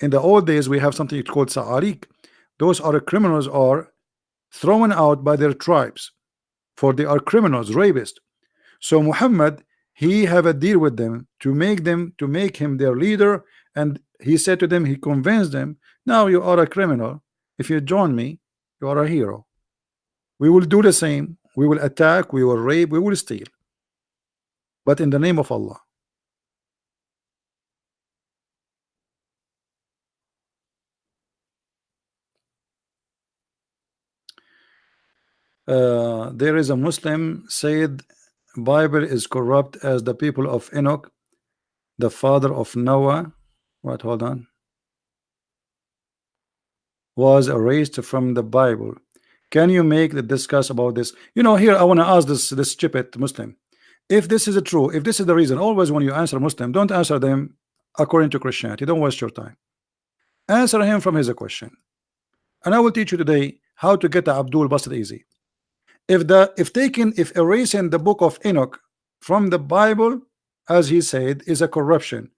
In the old days, we have something called Sa'arik. Those are criminals are thrown out by their tribes, for they are criminals, rapists. So Muhammad, he have a deal with them to make him their leader, and he said to them, he convinced them, now you are a criminal. If you join me, you are a hero. We will do the same. We will attack, we will rape, we will steal, but in the name of Allah. There is a Muslim said Bible is corrupt as the people of Enoch, the father of Noah. What? Hold on. Was erased from the Bible. Can you make the discuss about this? Here I want to ask this stupid Muslim. If this is true, if this is the reason, always when you answer Muslim, don't answer them according to Christianity. Don't waste your time. Answer him from his question. And I will teach you today how to get the Abdul Basit easy. If erasing the book of Enoch from the Bible, as he said, is a corruption.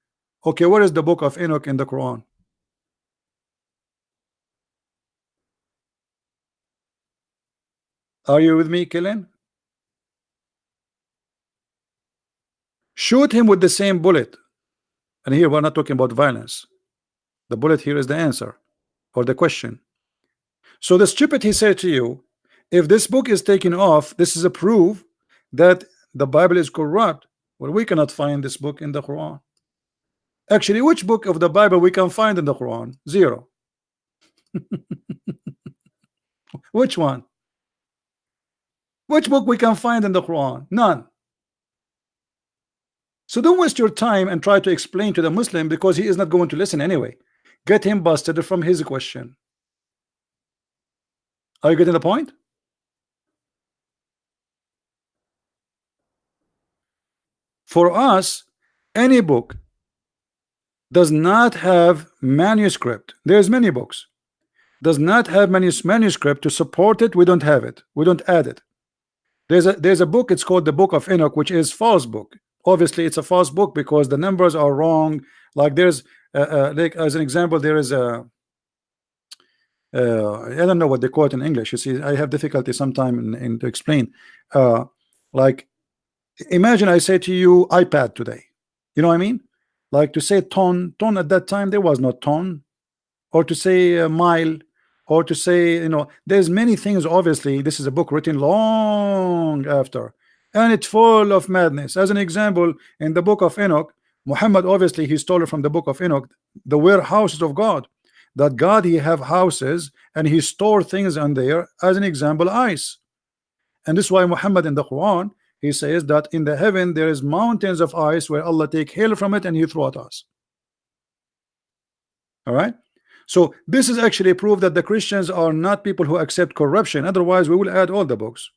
Okay, where is the book of Enoch in the Quran? Are you with me, Killen? Shoot him with the same bullet. And here we're not talking about violence. The bullet here is the answer or the question. So the stupid, he said to you, if this book is taken off, this is a proof that the Bible is corrupt. Well, we cannot find this book in the Quran. Actually, which book of the Bible we can find in the Quran? Zero. Which one? Which book we can find in the Quran? None. So don't waste your time and try to explain to the Muslim, because he is not going to listen anyway. Get him busted from his question. Are you getting the point? For us, any book does not have manuscript. There's many books. Does not have manuscript to support it. We don't have it. We don't add it. There's a book, it's called the Book of Enoch, which is false book. Obviously it's a false book because the numbers are wrong. Like there's like as an example, there is a I don't know what they call it in English. You see, I have difficulty sometime in to explain. Like imagine I say to you iPad today. You know what I mean? Like to say ton at that time, there was no ton. Or to say mile, or to say, there's many things. Obviously this is a book written long after, and it's full of madness. As an example, in the Book of Enoch, Muhammad, obviously he stole it from the Book of Enoch, the warehouses of God, that God, he have houses and he store things on there. As an example, ice. And this is why Muhammad in the Quran, he says that in the heaven there is mountains of ice where Allah take hail from it and he throw at us. All right. So this is actually a proof that the Christians are not people who accept corruption. Otherwise we will add all the books.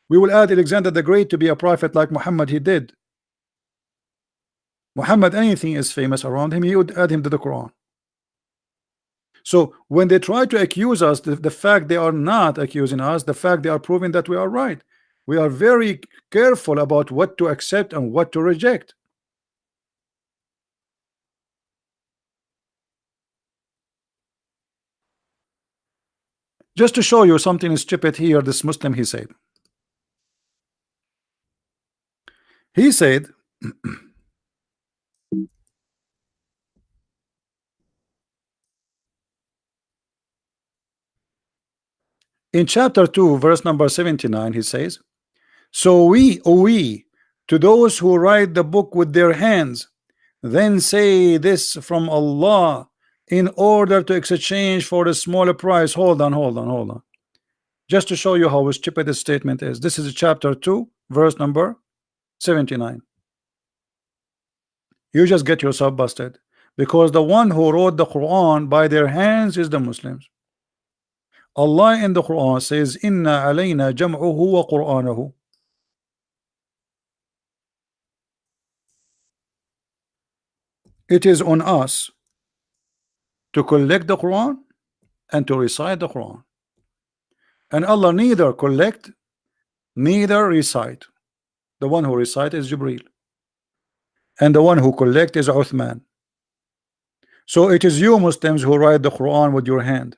We will add Alexander the Great to be a prophet like Muhammad he did. Muhammad, anything is famous around him, he would add him to the Quran. So when they try to accuse us, the fact they are not accusing us, the fact they are proving that we are right. We are very careful about what to accept and what to reject. Just to show you something stupid here, this Muslim, he said in chapter 2 verse number 79, he says, so we to those who write the book with their hands, then say this from Allah in order to exchange for a smaller price. Hold on. Just to show you how stupid this statement is. This is chapter 2 verse number 79. You just get yourself busted, because the one who wrote the Quran by their hands is the Muslims. Allah in the Quran says, inna alayna jam'uhu wa qur'anahu. It is on us to collect the Quran and to recite the Quran. And Allah neither collect neither recite. The one who recite is Jibreel, and the one who collect is Uthman. So it is you Muslims who write the Quran with your hand.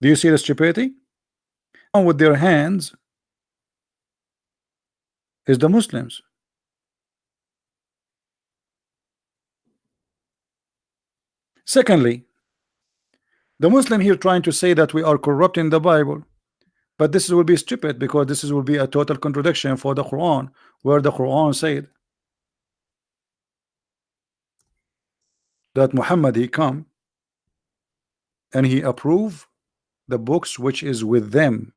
Do you see the stupidity? With their hands is the Muslims. Secondly, the Muslim here trying to say that we are corrupting the Bible, but this will be stupid, because this will be a total contradiction for the Quran, where the Quran said that Muhammad, he come and he approve the books which is with them.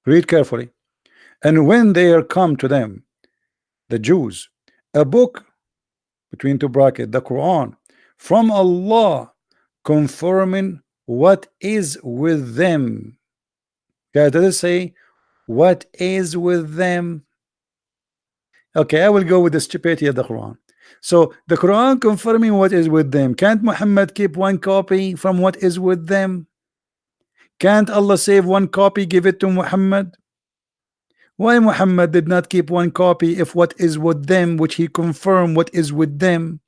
Read carefully. And when they are come to them, the Jews, A book between two bracket, the Quran, from Allah, confirming what is with them. Guys, does it say what is with them? Okay, I will go with the stupidity of the Quran. So the Quran confirming what is with them. Can't Muhammad keep one copy from what is with them? Can't Allah save one copy, give it to Muhammad? Why Muhammad did not keep one copy if what is with them, which he confirmed what is with them?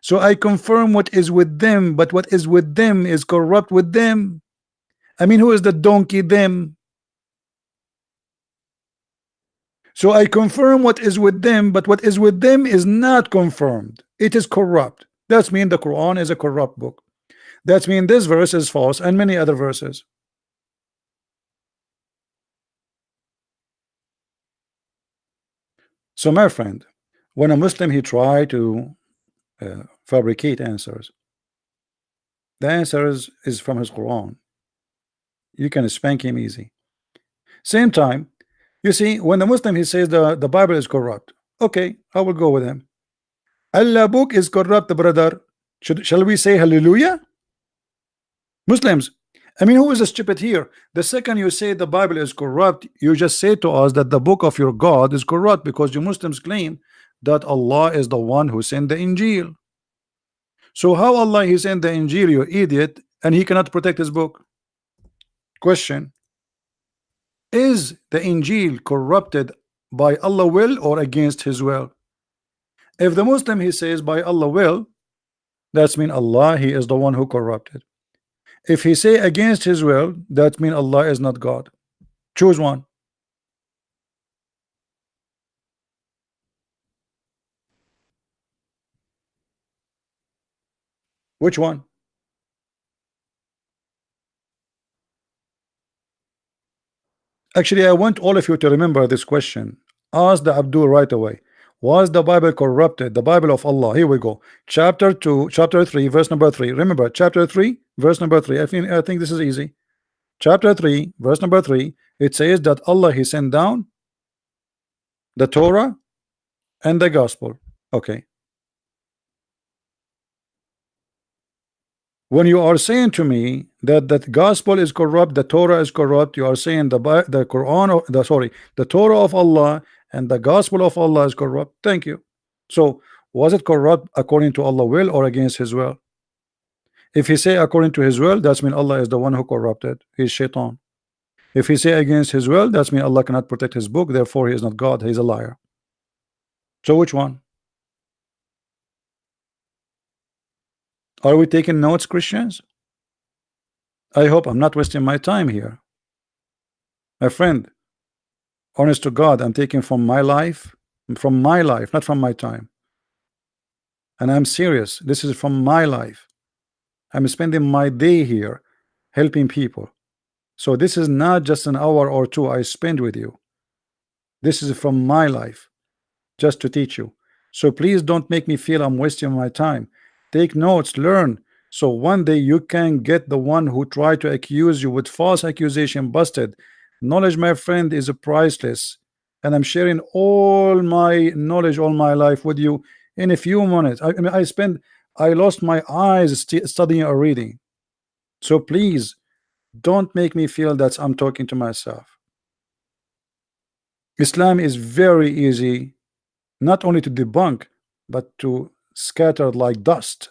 So I confirm what is with them, but what is with them is corrupt with them. I mean, who is the donkey them? So I confirm what is with them, but what is with them is not confirmed. It is corrupt. That's mean the Quran is a corrupt book. That's mean this verse is false and many other verses. So my friend, when a Muslim he try to fabricate answers, the answer is from his Quran. You can spank him easy. Same time, you see, when the Muslim he says the Bible is corrupt, okay, I will go with him. Allah book is corrupt, brother. Shall we say hallelujah? Muslims, I mean, who is stupid here? The second you say the Bible is corrupt, you just say to us that the book of your God is corrupt, because you Muslims claim that Allah is the one who sent the Injil. So how Allah he sent the Injil, you idiot, and he cannot protect his book? Question: is the Injil corrupted by Allah will or against his will? If the Muslim he says by Allah will, that's mean Allah he is the one who corrupted. If he say against his will, that mean Allah is not God. Choose one. Which one? Actually, I want all of you to remember this question. Ask the Abdul right away. Was the Bible corrupted? The Bible of Allah. Here we go. Chapter 2, chapter 3, verse number 3. Remember, chapter 3, verse number 3. I think this is easy. Chapter 3, verse number 3. It says that Allah he sent down the Torah and the gospel. Okay. When you are saying to me that the gospel is corrupt, the Torah is corrupt, you are saying the Quran, the Torah of Allah and the gospel of Allah is corrupt. Thank you. So was it corrupt according to Allah will or against his will? If he say according to his will, that's mean Allah is the one who corrupted. He's shaitan. If he say against his will, that's mean Allah cannot protect his book, therefore he is not God, he's a liar. So which one? Are we taking notes, Christians? I hope I'm not wasting my time here. My friend, honest to God, I'm taking from my life, not from my time. And I'm serious. This is from my life. I'm spending my day here helping people. So this is not just an hour or two I spend with you. This is from my life, just to teach you. So please don't make me feel I'm wasting my time. Take notes, learn, so one day you can get the one who tried to accuse you with false accusation busted. Knowledge, my friend, is priceless, and I'm sharing all my knowledge all my life with you in a few minutes. I mean, I lost my eyes studying or reading. So please don't make me feel that I'm talking to myself. Islam is very easy, not only to debunk, but to scatter like dust.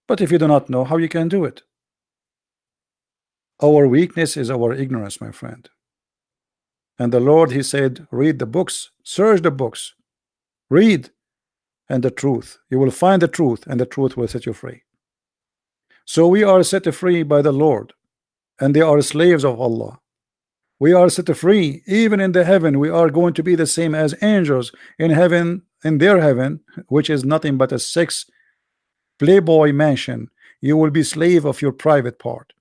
But if you do not know how you can do it, our weakness is our ignorance, my friend. And the Lord he said, read the books, search the books, read, and the truth, you will find the truth, and the truth will set you free. So we are set free by the Lord, and they are slaves of Allah. We are set free even in the heaven. We are going to be the same as angels in heaven, in their heaven, which is nothing but a sex playboy mansion. You will be slave of your private part.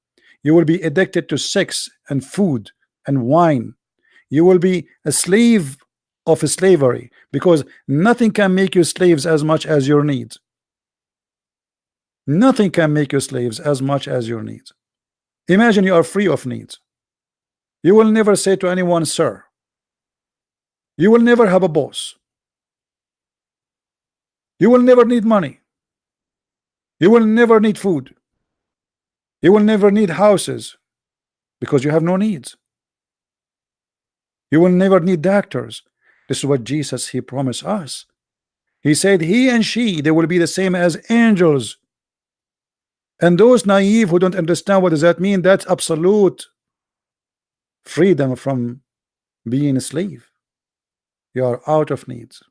You will be addicted to sex and food and wine. You will be a slave of slavery, because nothing can make you slaves as much as your needs. Nothing can make you slaves as much as your needs. Imagine you are free of needs. You will never say to anyone, sir. You will never have a boss. You will never need money. You will never need food. You will never need houses because you have no needs. You will never need doctors. This is what Jesus he promised us. He said he and she they will be the same as angels. And those naive who don't understand what does that mean, that's absolute freedom from being a slave. You are out of needs.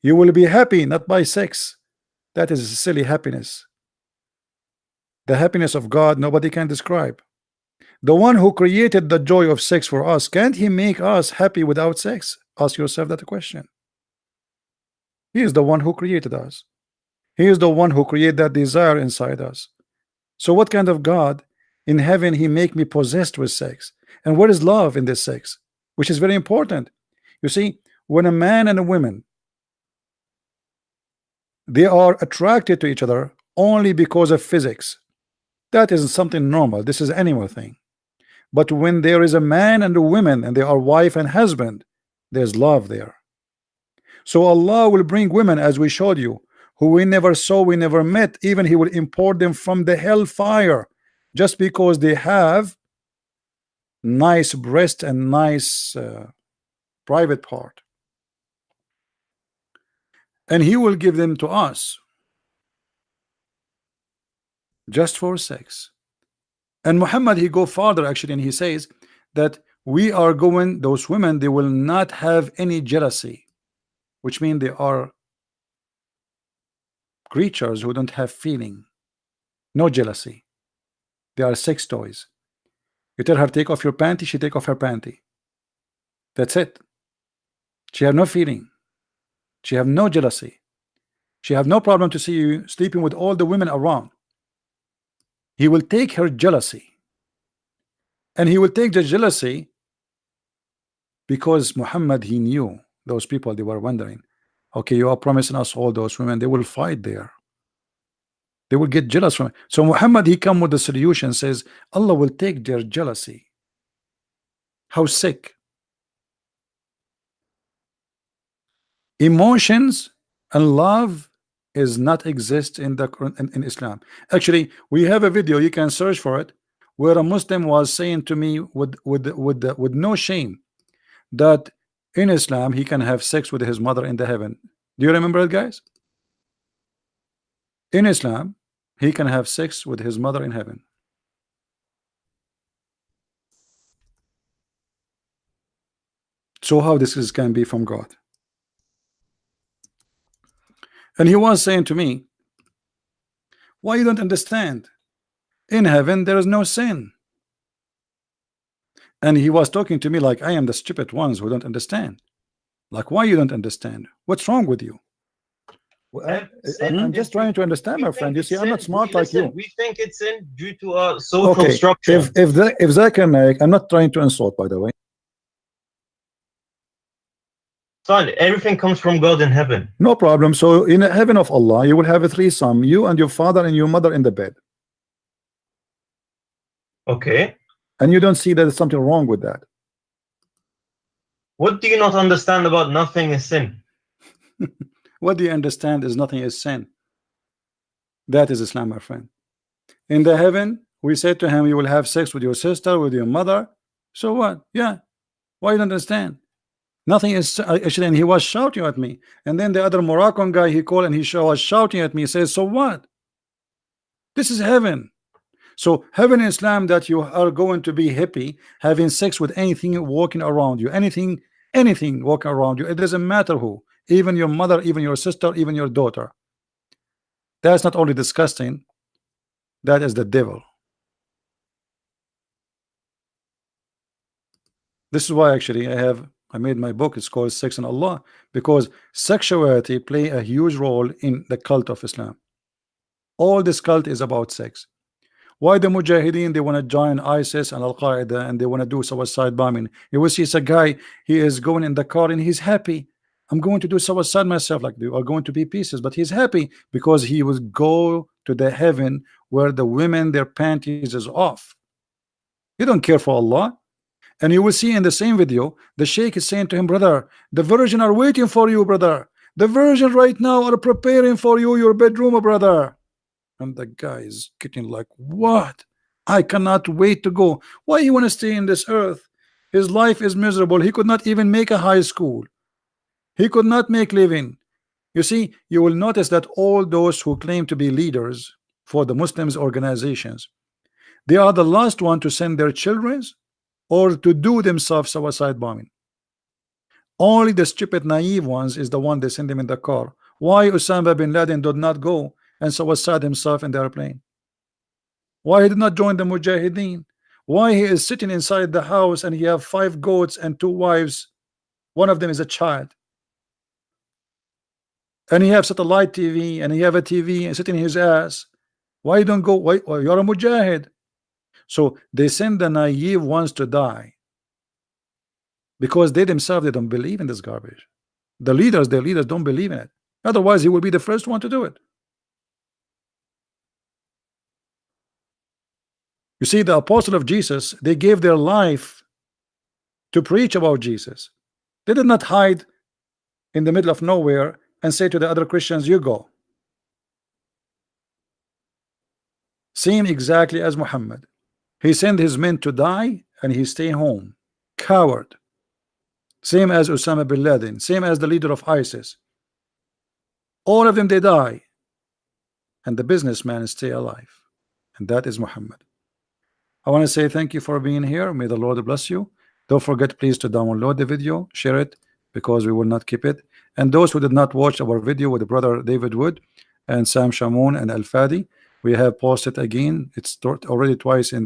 You will be happy not by sex. That is a silly happiness. The happiness of God nobody can describe. The one who created the joy of sex for us, can't he make us happy without sex? Ask yourself that question. He is the one who created us. He is the one who created that desire inside us. So what kind of God in heaven he make me possessed with sex? And what is love in this sex? Which is very important. You see, when a man and a woman they are attracted to each other only because of physics, that isn't something normal. This is animal thing. But when there is a man and a woman and they are wife and husband, there's love there. So Allah will bring women, as we showed you, who we never saw, we never met. Even he will import them from the hellfire just because they have nice breast and nice private part, and he will give them to us just for sex. And Muhammad he go farther actually, and he says that we are going, those women they will not have any jealousy, which means they are creatures who don't have feeling, no jealousy. They are sex toys. You tell her take off your panty, she take off her panty. That's it. She have no feeling. She have no jealousy. She have no problem to see you sleeping with all the women around. He will take her jealousy, and he will take the jealousy because Muhammad he knew those people. They were wondering, okay, you are promising us all those women, they will fight there, they will get jealous from it. So Muhammad he come with the solution, says Allah will take their jealousy. How sick. Emotions and love is not exist in the in Islam. Actually, we have a video, you can search for it, where a Muslim was saying to me with no shame that in Islam he can have sex with his mother in the heaven. Do you remember it, guys? In Islam he can have sex with his mother in heaven. So how this can be from God? And he was saying to me, why you don't understand? In heaven there is no sin. And he was talking to me like I am the stupid ones who don't understand. Like, why you don't understand? What's wrong with you? Well, I'm just trying to understand, my friend. You see, I'm not smart like you. We think it's in due to our social structure. If that can make, I'm not trying to insult, by the way. Son, everything comes from God in heaven. No problem. So in the heaven of Allah, you will have a threesome, you and your father and your mother in the bed. Okay. And you don't see that there's something wrong with that. What do you not understand about nothing is sin? What do you understand is nothing is sin? That is Islam, my friend. In the heaven, we said to him, you will have sex with your sister, with your mother. So what? Yeah. Why you don't understand? Nothing is actually, and he was shouting at me. And then the other Moroccan guy he called and he was shouting at me. He says, so what? This is heaven. So heaven in Islam, that you are going to be happy having sex with anything walking around you, anything walking around you. It doesn't matter who, even your mother, even your sister, even your daughter. That's not only disgusting, that is the devil. This is why actually I made my book. It's called Sex and Allah, because sexuality play a huge role in the cult of Islam. All this cult is about sex. Why the Mujahideen, they want to join ISIS and Al-Qaeda and they want to do suicide bombing? You will see it's a guy, he is going in the car and he's happy. I'm going to do suicide myself, like they are going to be pieces, but he's happy because he will go to the heaven where the women, their panties is off. He don't care for Allah. And you will see in the same video, the Sheikh is saying to him, brother, the virgin are waiting for you, brother. The Virgin right now are preparing for you your bedroom, brother. And the guy is getting like, what? I cannot wait to go. Why you want to stay in this earth? His life is miserable. He could not even make a high school. He could not make living. You see, you will notice that all those who claim to be leaders for the Muslims organizations, they are the last one to send their children or to do themselves suicide bombing. Only the stupid naive ones is the one they send him in the car. Why Osama bin Laden did not go and suicide himself in the airplane? Why he did not join the Mujahideen? Why he is sitting inside the house and he have 5 goats and 2 wives? One of them is a child. And he have satellite TV and he have a TV and sitting in his ass. Why you don't go? Why you're a Mujahid? So they send the naive ones to die because they themselves they don't believe in this garbage. The leaders, their leaders don't believe in it. Otherwise, he will be the first one to do it. You see, the apostle of Jesus, they gave their life to preach about Jesus. They did not hide in the middle of nowhere and say to the other Christians, you go. Same exactly as Muhammad. He sent his men to die and he stay home. Coward. Same as Osama bin Laden. Same as the leader of ISIS. All of them, they die. And the businessman stay alive. And that is Muhammad. I want to say thank you for being here. May the Lord bless you. Don't forget please to download the video, share it, because we will not keep it. And those who did not watch our video with brother David Wood and Sam Shamoun and Al Fadi, we have posted again. It's already twice in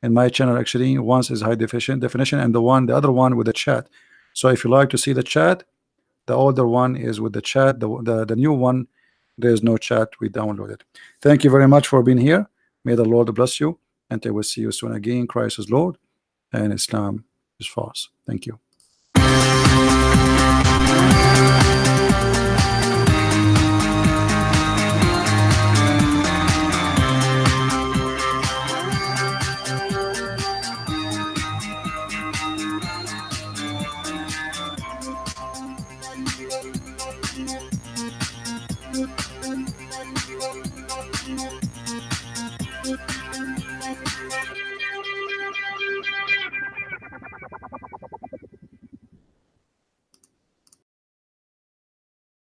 my channel. Actually, once is high definition and the other one with the chat. So if you like to see the chat, the older one is with the chat. The new one, there is no chat. We download it. Thank you very much for being here. May the Lord bless you, and I will see you soon again. Christ is Lord and Islam is false. Thank you.